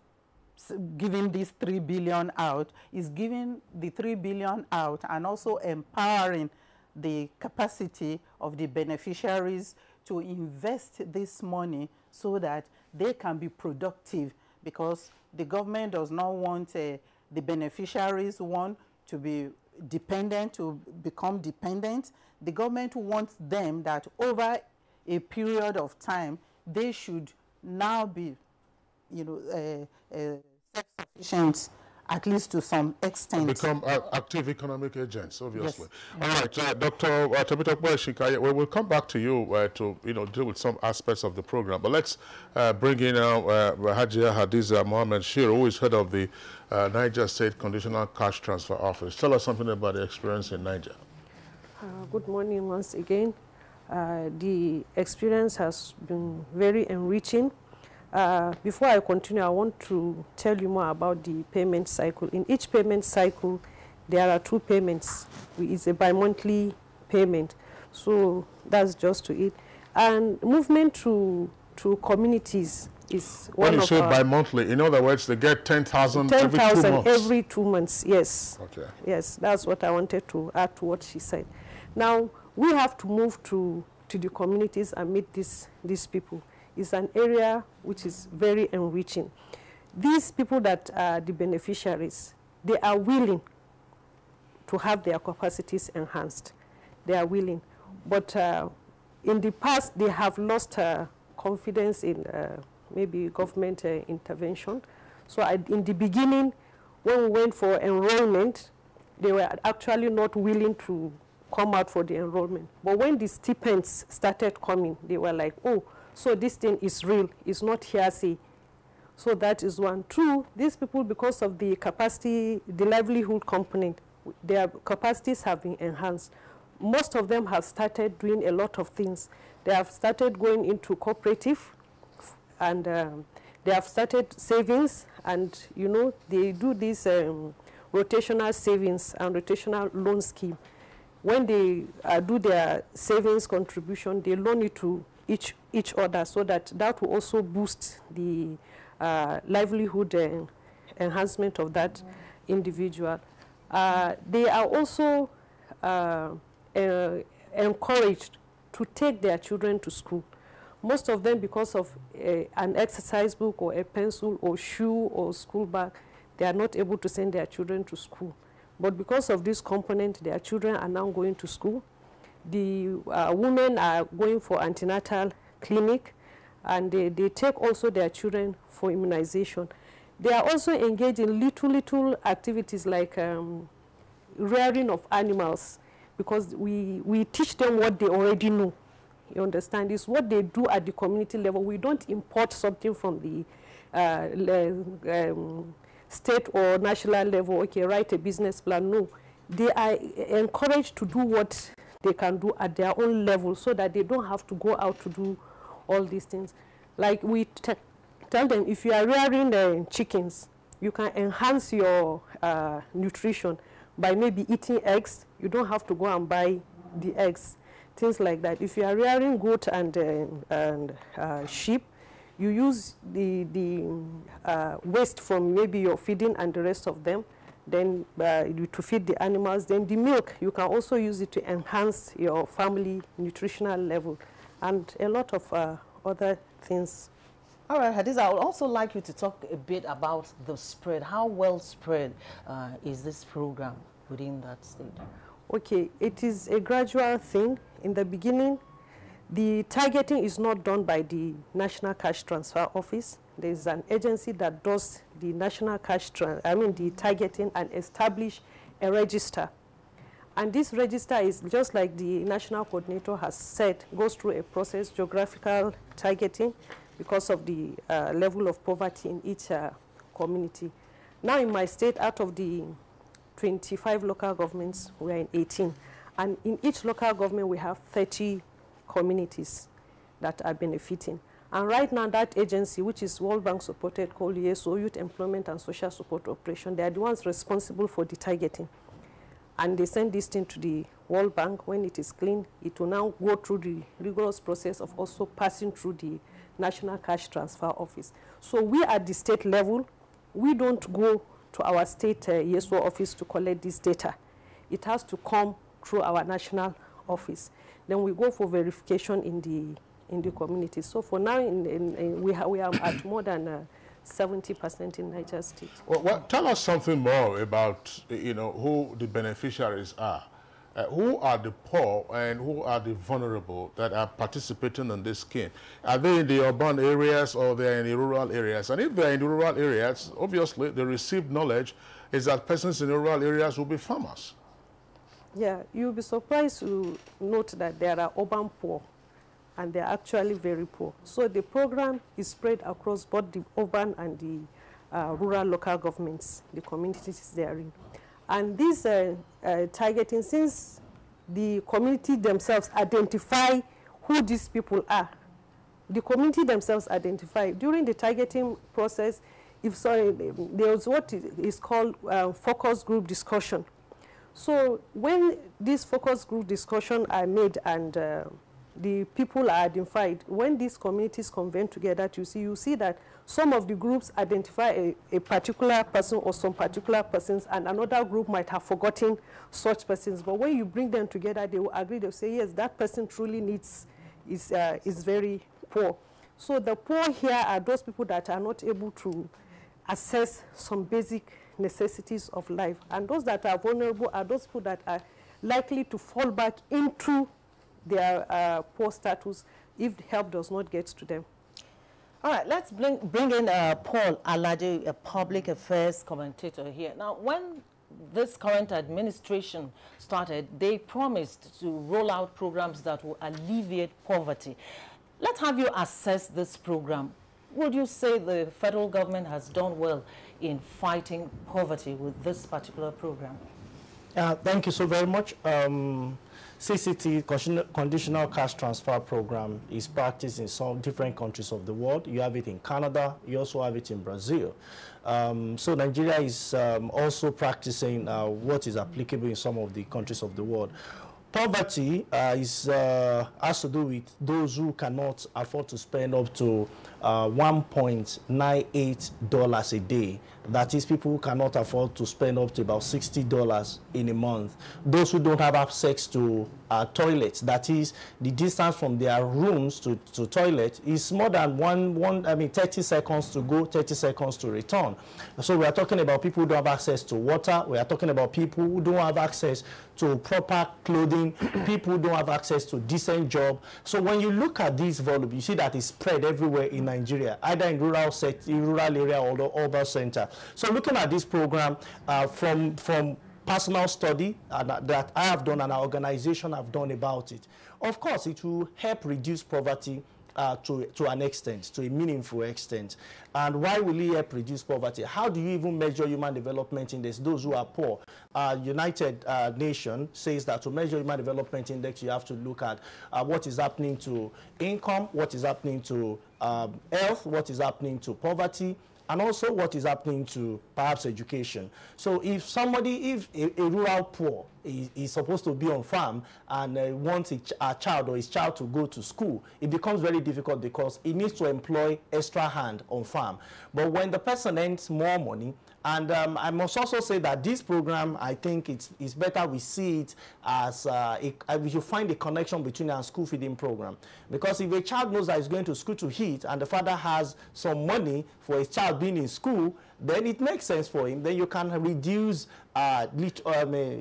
giving this 3 billion out, it's giving the 3 billion out and also empowering the capacity of the beneficiaries to invest this money so that they can be productive, because the government does not want the beneficiaries to be dependent, to become dependent. The government wants them that over a period of time, they should now be, self-sufficient, at least to some extent. Become active economic agents, obviously. Yes. All right, Dr. Tabitokwe, we will come back to you to deal with some aspects of the program. But let's bring in Hajia Hadiza Mohammed Shir, who is head of the Niger State Conditional Cash Transfer Office. Tell us something about the experience in Niger. Good morning once again. The experience has been very enriching. Before I continue, I want to tell you more about the payment cycle. In each payment cycle, there are 2 payments. It's a bi-monthly payment. So that's just to it. And movement to communities is one when you of say bi-monthly, in other words, they get 10,000 every 2 months. every 2 months, yes. Okay. Yes, that's what I wanted to add to what she said. Now, we have to move to the communities and meet these people. It's an area which is very enriching. These people that are the beneficiaries, they are willing to have their capacities enhanced. They are willing. But in the past, they have lost confidence in maybe government intervention. So in the beginning, when we went for enrollment, they were actually not willing to come out for the enrollment. But when the stipends started coming, they were like, oh, so this thing is real, it's not hearsay. So that is one. 2, these people, because of the capacity, the livelihood component, their capacities have been enhanced. Most of them have started doing a lot of things. They have started going into cooperative, and they have started savings, and you know, they do this rotational savings and rotational loan scheme. When they do their savings contribution, they loan it to each other, so that will also boost the livelihood enhancement of that individual. They are also encouraged to take their children to school. Most of them, because of an exercise book or a pencil or shoe or school bag, they are not able to send their children to school. But because of this component, their children are now going to school. The women are going for antenatal clinic, and they take also their children for immunization. They are also engaged in little activities like rearing of animals, because we teach them what they already know. You understand? It's what they do at the community level. We don't import something from the state or national level, okay, write a business plan. No, they are encouraged to do what they can do at their own level, so that they don't have to go out to do all these things. Like we tell them, if you are rearing chickens, you can enhance your nutrition by maybe eating eggs. You don't have to go and buy the eggs, things like that. If you are rearing goat and sheep, you use the waste from maybe your feeding and the rest of them, then to feed the animals. Then the milk, you can also use it to enhance your family nutritional level, and a lot of other things. All right, Hadiza, I would also like you to talk a bit about the spread. How well spread is this program within that state? Okay, it is a gradual thing. In the beginning, the targeting is not done by the National Cash Transfer Office. There is an agency that does the national the targeting, and establish a register. And this register is just like the national coordinator has said, goes through a process, geographical targeting, because of the level of poverty in each community. Now in my state, out of the 25 local governments, we are in 18. And in each local government, we have 30 communities that are benefiting. And right now, that agency, which is World Bank supported, called ESO, Youth Employment and Social Support Operation, they are the ones responsible for the targeting. And they send this thing to the World Bank. When it is clean, it will now go through the rigorous process of also passing through the National Cash Transfer Office. So we at the state level, we don't go to our state ESO office to collect this data. It has to come through our national office. Then we go for verification in the community. So for now, we are at more than 70% in Niger State. Well, tell us something more about who the beneficiaries are. Who are the poor and who are the vulnerable that are participating in this scheme? Are they in the urban areas or they're in the rural areas? And if they're in the rural areas, obviously the received knowledge is that persons in the rural areas will be farmers. Yeah, you'll be surprised to note that there are urban poor, and they're actually very poor. So the program is spread across both the urban and the rural local governments, the communities they're in. And this targeting, since the community themselves identify who these people are. The community themselves identify. During the targeting process, there's what is called focus group discussion. So when these focus group discussion are made and the people are identified, when these communities convene together, you see that some of the groups identify a particular person or some particular persons, and another group might have forgotten such persons. But when you bring them together, they will agree, they'll say, yes, that person truly is very poor. So the poor here are those people that are not able to access some basic necessities of life. And those that are vulnerable are those people that are likely to fall back into their poor status if help does not get to them. All right, let's bring in Paul Alade, a public affairs commentator here. Now, when this current administration started, they promised to roll out programs that will alleviate poverty. Let's have you assess this program. Would you say the federal government has done well in fighting poverty with this particular program? Thank you so very much. CCT, Conditional Cash Transfer Program, is practiced in some different countries of the world. You have it in Canada. You also have it in Brazil. So Nigeria is also practicing what is applicable in some of the countries of the world. Poverty has to do with those who cannot afford to spend up to $1.98 a day. That is, people who cannot afford to spend up to about $60 in a month. Those who don't have access to toilets, that is, the distance from their rooms to toilet is more than 30 seconds to go, 30 seconds to return. So we are talking about people who don't have access to water. We are talking about people who don't have access to proper clothing, people who don't have access to decent job. So when you look at this volume, you see that it's spread everywhere in Nigeria, either in rural area or the urban center. So looking at this program from personal study that I have done and our organization have done about it, of course, it will help reduce poverty to an extent, to a meaningful extent. And why will it help reduce poverty? How do you even measure human development index, those who are poor? United Nations says that to measure human development index, you have to look at what is happening to income, what is happening to health, what is happening to poverty, and also what is happening to perhaps education. So if a rural poor is supposed to be on farm and wants a child or his child to go to school, it becomes very difficult because he needs to employ extra hand on farm. But when the person earns more money, and I must also say that this program, I think it's better we see it as we should find a connection between our school feeding program. Because if a child knows that he's going to school to eat and the father has some money for his child being in school, then it makes sense for him. Then you can reduce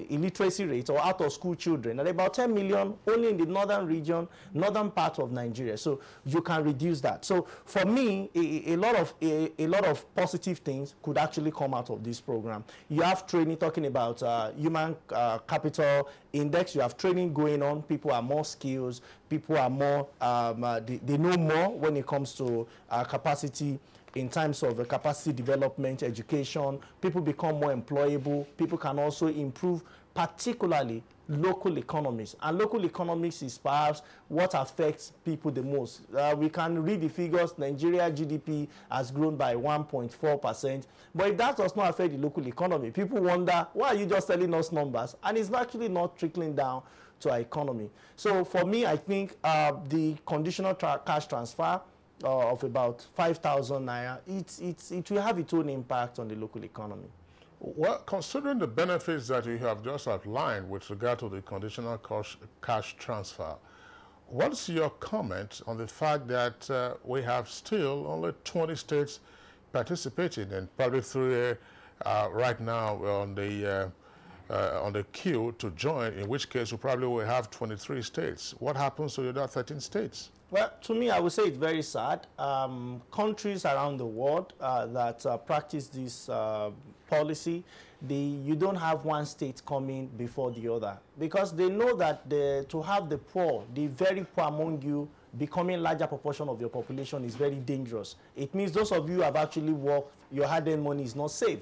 illiteracy rate or out-of-school children at about 10 million only in the northern region, northern part of Nigeria. So you can reduce that. So for me, a lot of positive things could actually come out of this program. You have training talking about human capital index. You have training going on. People are more skills. People are more, they know more when it comes to capacity in terms of capacity development, education. People become more employable. People can also improve, particularly local economies. And local economics is perhaps what affects people the most. We can read the figures. Nigeria GDP has grown by 1.4%. But if that does not affect the local economy, people wonder, why are you just telling us numbers? And it's actually not trickling down to our economy. So for me, I think the conditional cash transfer of about 5,000 naira, it will have its own impact on the local economy. Well, considering the benefits that you have just outlined with regard to the conditional cash transfer, what's your comment on the fact that we have still only 20 states participating, and probably 3 right now on the queue to join, in which case we probably will have 23 states. What happens to the other 13 states? Well, to me, I would say it's very sad. Countries around the world that practice this policy, you don't have one state coming before the other, because they know that to have the poor, the very poor among you, becoming a larger proportion of your population is very dangerous. It means those of you who have actually worked, your hard-earned money is not safe.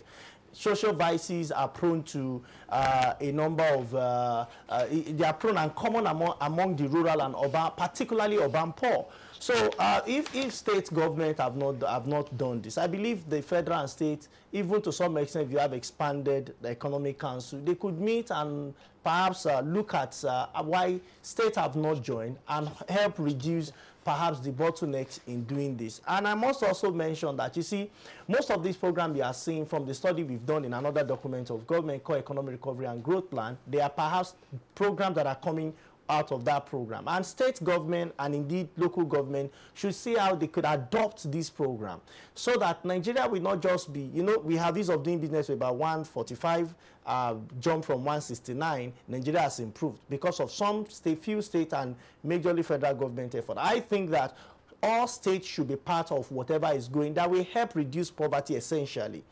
social vices are prone to a number of, they are prone and common among the rural and urban, particularly urban poor. So if state government have not done this, I believe the federal and state, even to some extent, if you have expanded the economic council, they could meet and perhaps look at why states have not joined and help reduce perhaps the bottlenecks in doing this. And I must also mention that, you see, most of these programs you are seeing from the study we've done in another document of government called Economic Recovery and Growth Plan, they are perhaps programs that are coming out of that program. And state government and indeed local government should see how they could adopt this program so that Nigeria will not just be, you know, we have ease of doing business with about 145, jump from 169. Nigeria has improved because of some few state and majorly federal government effort. I think that all states should be part of whatever is going that will help reduce poverty essentially.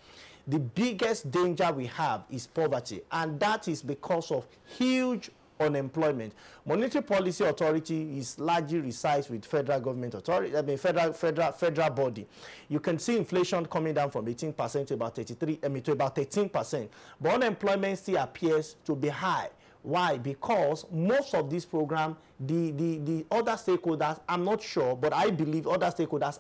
The biggest danger we have is poverty, and that is because of huge unemployment. Monetary Policy Authority is largely resides with federal government authority, I mean federal body. You can see inflation coming down from 18% to about 13%, but unemployment still appears to be high. Why? Because most of these programs, the other stakeholders, I'm not sure, but I believe other stakeholders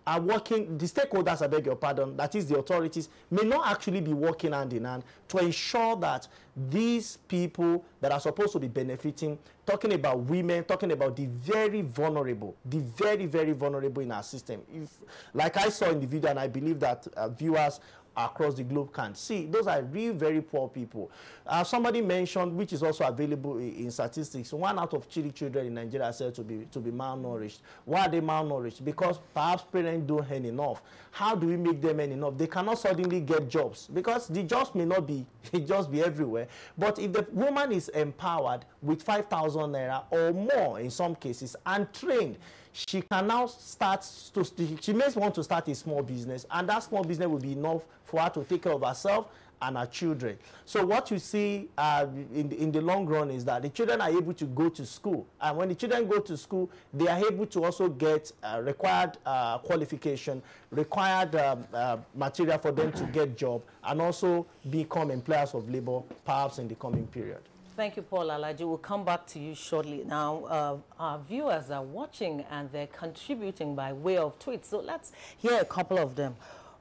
are working, the stakeholders, I beg your pardon, that is the authorities, may not actually be working hand in hand to ensure that these people that are supposed to be benefiting, talking about women, talking about the very vulnerable, the very, very vulnerable in our system. If, like I saw in the video, and I believe that viewers across the globe can see, those are really very poor people. Somebody mentioned, which is also available in statistics, 1 out of 3 children in Nigeria are said to be malnourished. Why are they malnourished? Because perhaps parents don't earn enough. How do we make them earn enough? They cannot suddenly get jobs because the jobs may not be just be everywhere. But if the woman is empowered with 5,000 naira or more in some cases and trained, she can now she may want to start a small business, and that small business will be enough for her to take care of herself and her children. So what you see in the long run is that the children are able to go to school, and when the children go to school, they are able to also get required qualification, required material for them to get job, and also become employers of labor perhaps in the coming period. Thank you, Paul Alaji. We'll come back to you shortly. Now, our viewers are watching and they're contributing by way of tweets. So let's hear a couple of them.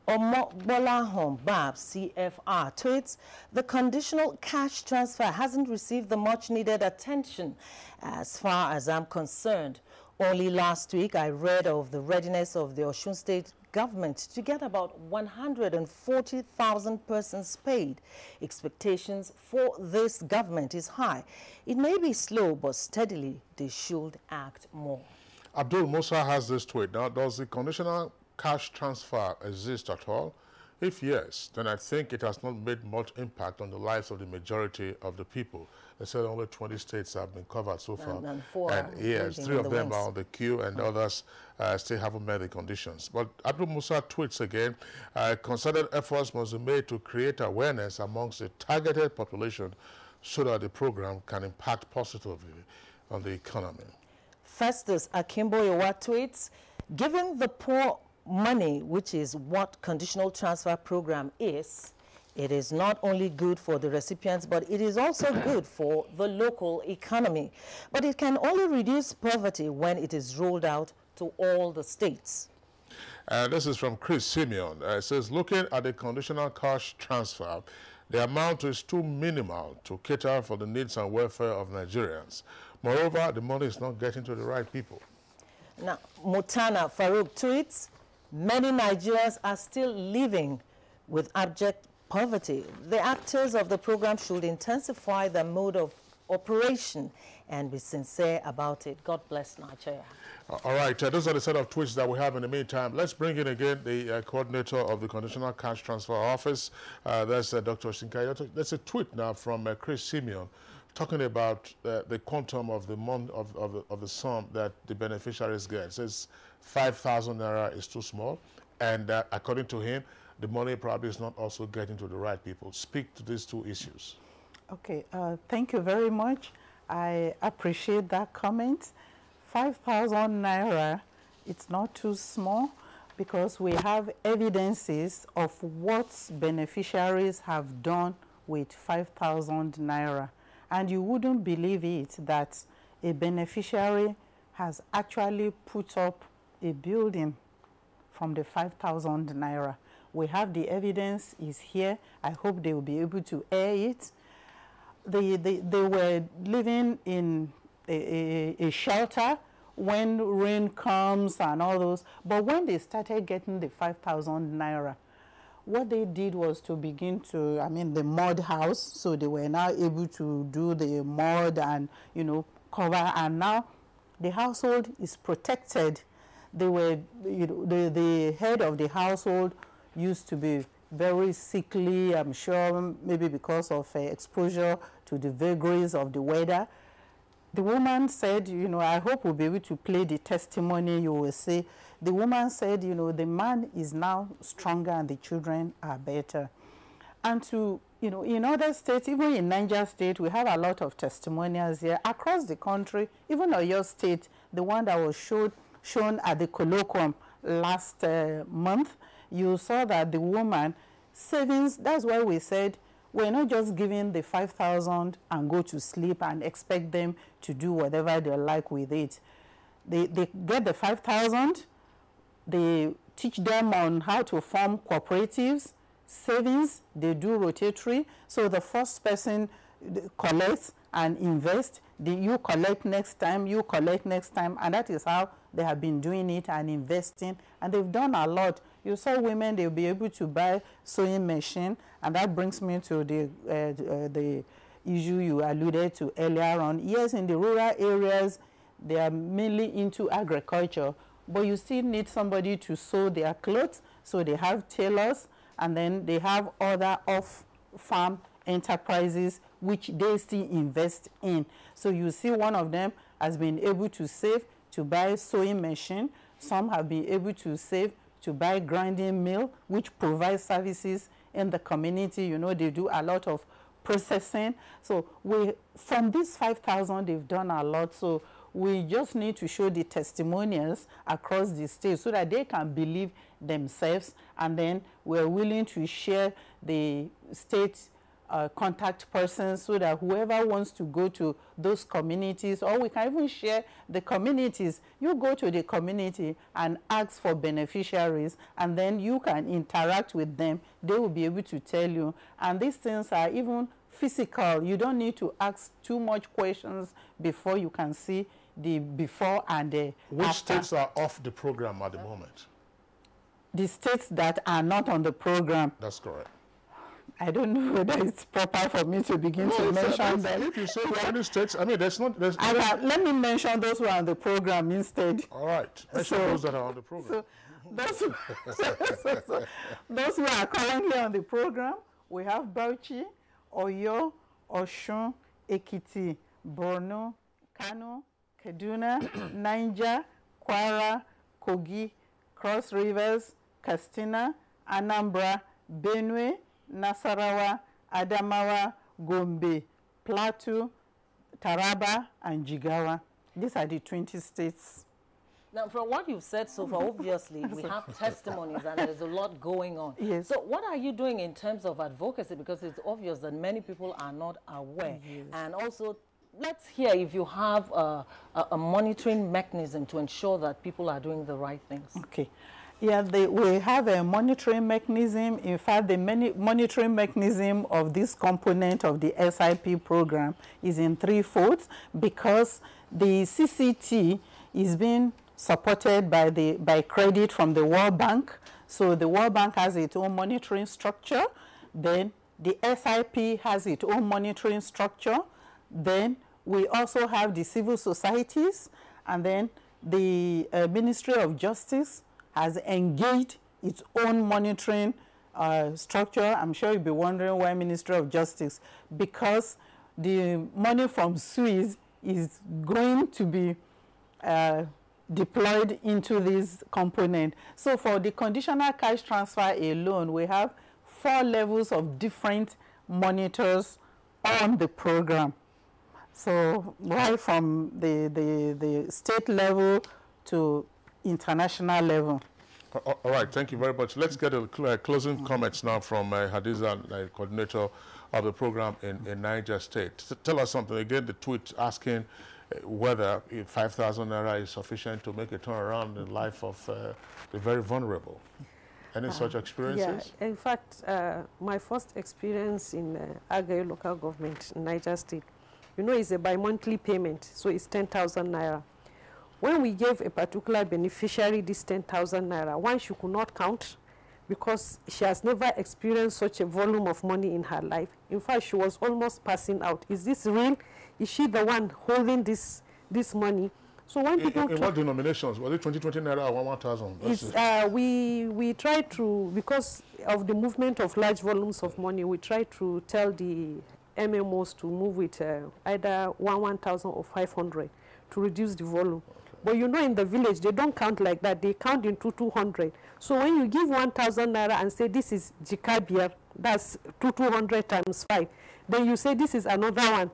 Bolahom Bab, CFR, tweets, the conditional cash transfer hasn't received the much-needed attention as far as I'm concerned. Only last week, I read of the readiness of the Osun State government to get about 140,000 persons paid. Expectations for this government is high. It may be slow, but steadily they should act more. Abdul Musa has this tweet. Now, does the conditional cash transfer exist at all? If yes, then I think it has not made much impact on the lives of the majority of the people. They said only 20 states have been covered so far. And yes, 3 of them are on the queue, and others still haven't met the conditions. But Abdul Musa tweets again, concerted efforts must be made to create awareness amongst the targeted population so that the program can impact positively on the economy. Festus Akimboyewa tweets, given the poor money, which is what conditional transfer program is, it is not only good for the recipients, but it is also good for the local economy. But it can only reduce poverty when it is rolled out to all the states. This is from Chris Simeon. It says, looking at the conditional cash transfer, the amount is too minimal to cater for the needs and welfare of Nigerians. Moreover, the money is not getting to the right people. Now, Mutana Farouk tweets, many Nigerians are still living with abject poverty. The actors of the program should intensify their mode of operation and be sincere about it. God bless Nigeria. All right, those are the set of tweets that we have in the meantime. Let's bring in again the coordinator of the Conditional Cash Transfer Office. That's Dr. Shinkai. That's a tweet now from Chris Simeon talking about the quantum of the of the sum that the beneficiaries get. It says 5,000 naira is too small, and according to him, the money probably is not also getting to the right people. Speak to these two issues. Okay, thank you very much. I appreciate that comment. 5,000 naira, it's not too small, because we have evidences of what beneficiaries have done with 5,000 naira. And you wouldn't believe it that a beneficiary has actually put up a building from the 5,000 naira. We have the evidence is here. I hope they will be able to air it. They were living in a shelter when rain comes and all those. But when they started getting the 5,000 naira, what they did was to begin to, the mud house. So they were now able to do the mud and, cover. And now the household is protected. They were, the head of the household used to be very sickly, I'm sure, maybe because of exposure to the vagaries of the weather. The woman said, I hope we'll be able to play the testimony. You will see. The woman said, the man is now stronger and the children are better. And to, in other states, even in Niger State, we have a lot of testimonials here. Across the country, even Oyo State, the one that was shown at the colloquium last month, you saw that the woman savings, that's why we said we're not just giving the 5,000 and go to sleep and expect them to do whatever they like with it. They get the 5,000, they teach them on how to form cooperatives, savings, they do rotatory. So the first person collects and invests, you collect next time, you collect next time, and that is how they have been doing it and investing, and they've done a lot. You saw women, they'll be able to buy sewing machine, and that brings me to the issue you alluded to earlier on. Yes, in the rural areas, they are mainly into agriculture, but you still need somebody to sew their clothes, so they have tailors, and then they have other off-farm enterprises which they still invest in. So you see one of them has been able to save to buy sewing machine. Some have been able to save to buy grinding mill, which provides services in the community. They do a lot of processing. So from this 5,000, they've done a lot. So we just need to show the testimonials across the state so that they can believe themselves. And then we're willing to share the state contact persons so that whoever wants to go to those communities, or we can even share the communities. You go to the community and ask for beneficiaries, and then you can interact with them. They will be able to tell you. And these things are even physical. You don't need to ask too much questions before you can see the before and the Which after. states are off the program at the moment? The states that are not on the program. That's correct. I don't know whether it's proper for me to begin to mention them. If you say any states, let me mention those who are on the program instead. All right. Mention those that are on the program. Those who are currently on the program, we have Bauchi, Oyo, Osun, Ekiti, Borno, Kano, Kaduna, Niger, Kwara, Kogi, Cross Rivers, Katsina, Anambra, Benue, Nasarawa, Adamawa, Gombe, Plateau, Taraba, and Jigawa. These are the 20 states. Now, from what you've said so far, obviously, we have testimonies and there's a lot going on. Yes. So what are you doing in terms of advocacy? Because it's obvious that many people are not aware. Yes. And also, let's hear if you have a monitoring mechanism to ensure that people are doing the right things. Okay. Yeah, we have a monitoring mechanism. In fact, the monitoring mechanism of this component of the SIP program is in threefold, because the CCT is being supported by credit from the World Bank. So the World Bank has its own monitoring structure. Then the SIP has its own monitoring structure. Then we also have the civil societies, and then the Ministry of Justice has engaged its own monitoring structure. I'm sure you'll be wondering why Ministry of Justice, because the money from Suez is going to be deployed into this component. So for the conditional cash transfer alone, we have 4 levels of different monitors on the program. So right from the state level to international level. All right, thank you very much. Let's get a closing comments now from Hadiza, coordinator of the program in Niger State. Tell us something. Again, the tweet asking whether 5,000 naira is sufficient to make a turnaround in the life of the very vulnerable. Any such experiences? Yeah, in fact, my first experience in Agayo local government in Niger State, you know, it's a bi-monthly payment, so it's 10,000 naira. When we gave a particular beneficiary this 10,000 naira, one, she could not count because she has never experienced such a volume of money in her life. In fact, she was almost passing out. Is this real? Is she the one holding this money? So when people in what denominations? Was it 2020 naira or 1,000? We try to, because of the movement of large volumes of money, we try to tell the MMOs to move with either 1,000 or 500 to reduce the volume. But you know, in the village, they don't count like that. They count into 200. So when you give 1,000 naira and say this is jikabia, that's 200 times 5, then you say this is another one.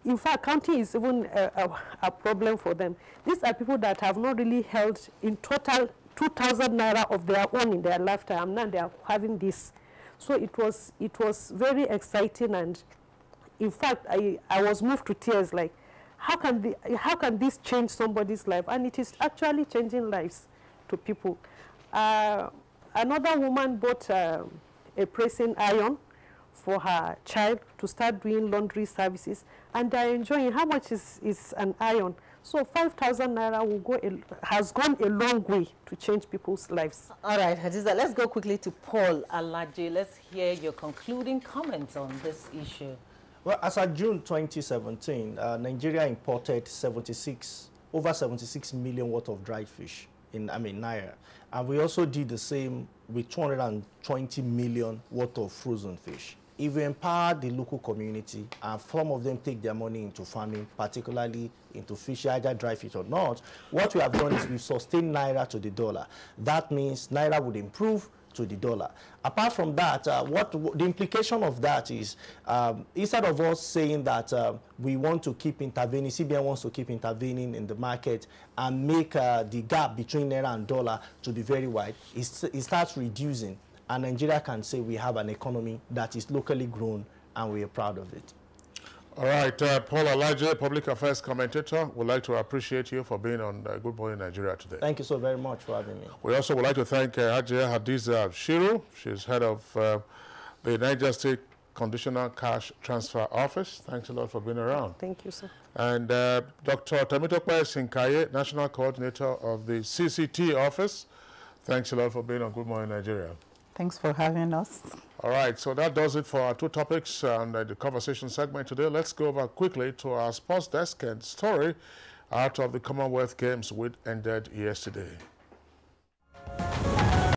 In fact, counting is even a problem for them. These are people that have not really held in total 2,000 naira of their own in their lifetime. Now they are having this. So it was very exciting, and in fact, I was moved to tears. Like, how can this change somebody's life? And it is actually changing lives to people. Another woman bought a pressing iron for her child to start doing laundry services, and they're enjoying. How much is an iron? So 5,000 naira has gone a long way to change people's lives. All right, Hadiza, let's go quickly to Paul Alaji. Let's hear your concluding comments on this issue. Well, as of June 2017, Nigeria imported over 76 million worth of dried fish in naira, and we also did the same with 220 million worth of frozen fish. If we empower the local community and some of them take their money into farming, particularly into fish, either dry fish or not, what we have done is we've sustained naira to the dollar. That means naira would improve to the dollar. Apart from that, the implication of that is instead of us saying that we want to keep intervening, CBN wants to keep intervening in the market and make the gap between naira and dollar to be very wide, it starts reducing. And Nigeria can say we have an economy that is locally grown, and we are proud of it. All right, Paul Alaji, Public Affairs Commentator, would like to appreciate you for being on Good Morning Nigeria today. Thank you so very much for having me. We also would like to thank Hadiza Shiru. She's head of the Niger State Conditional Cash Transfer Office. Thanks a lot for being around. Thank you, sir. And Dr. Temitope Sinkaye, National Coordinator of the CCT Office. Thanks a lot for being on Good Morning Nigeria. Thanks for having us. All right, so that does it for our two topics and the conversation segment today. Let's go over quickly to our sports desk and story out of the Commonwealth Games which ended yesterday.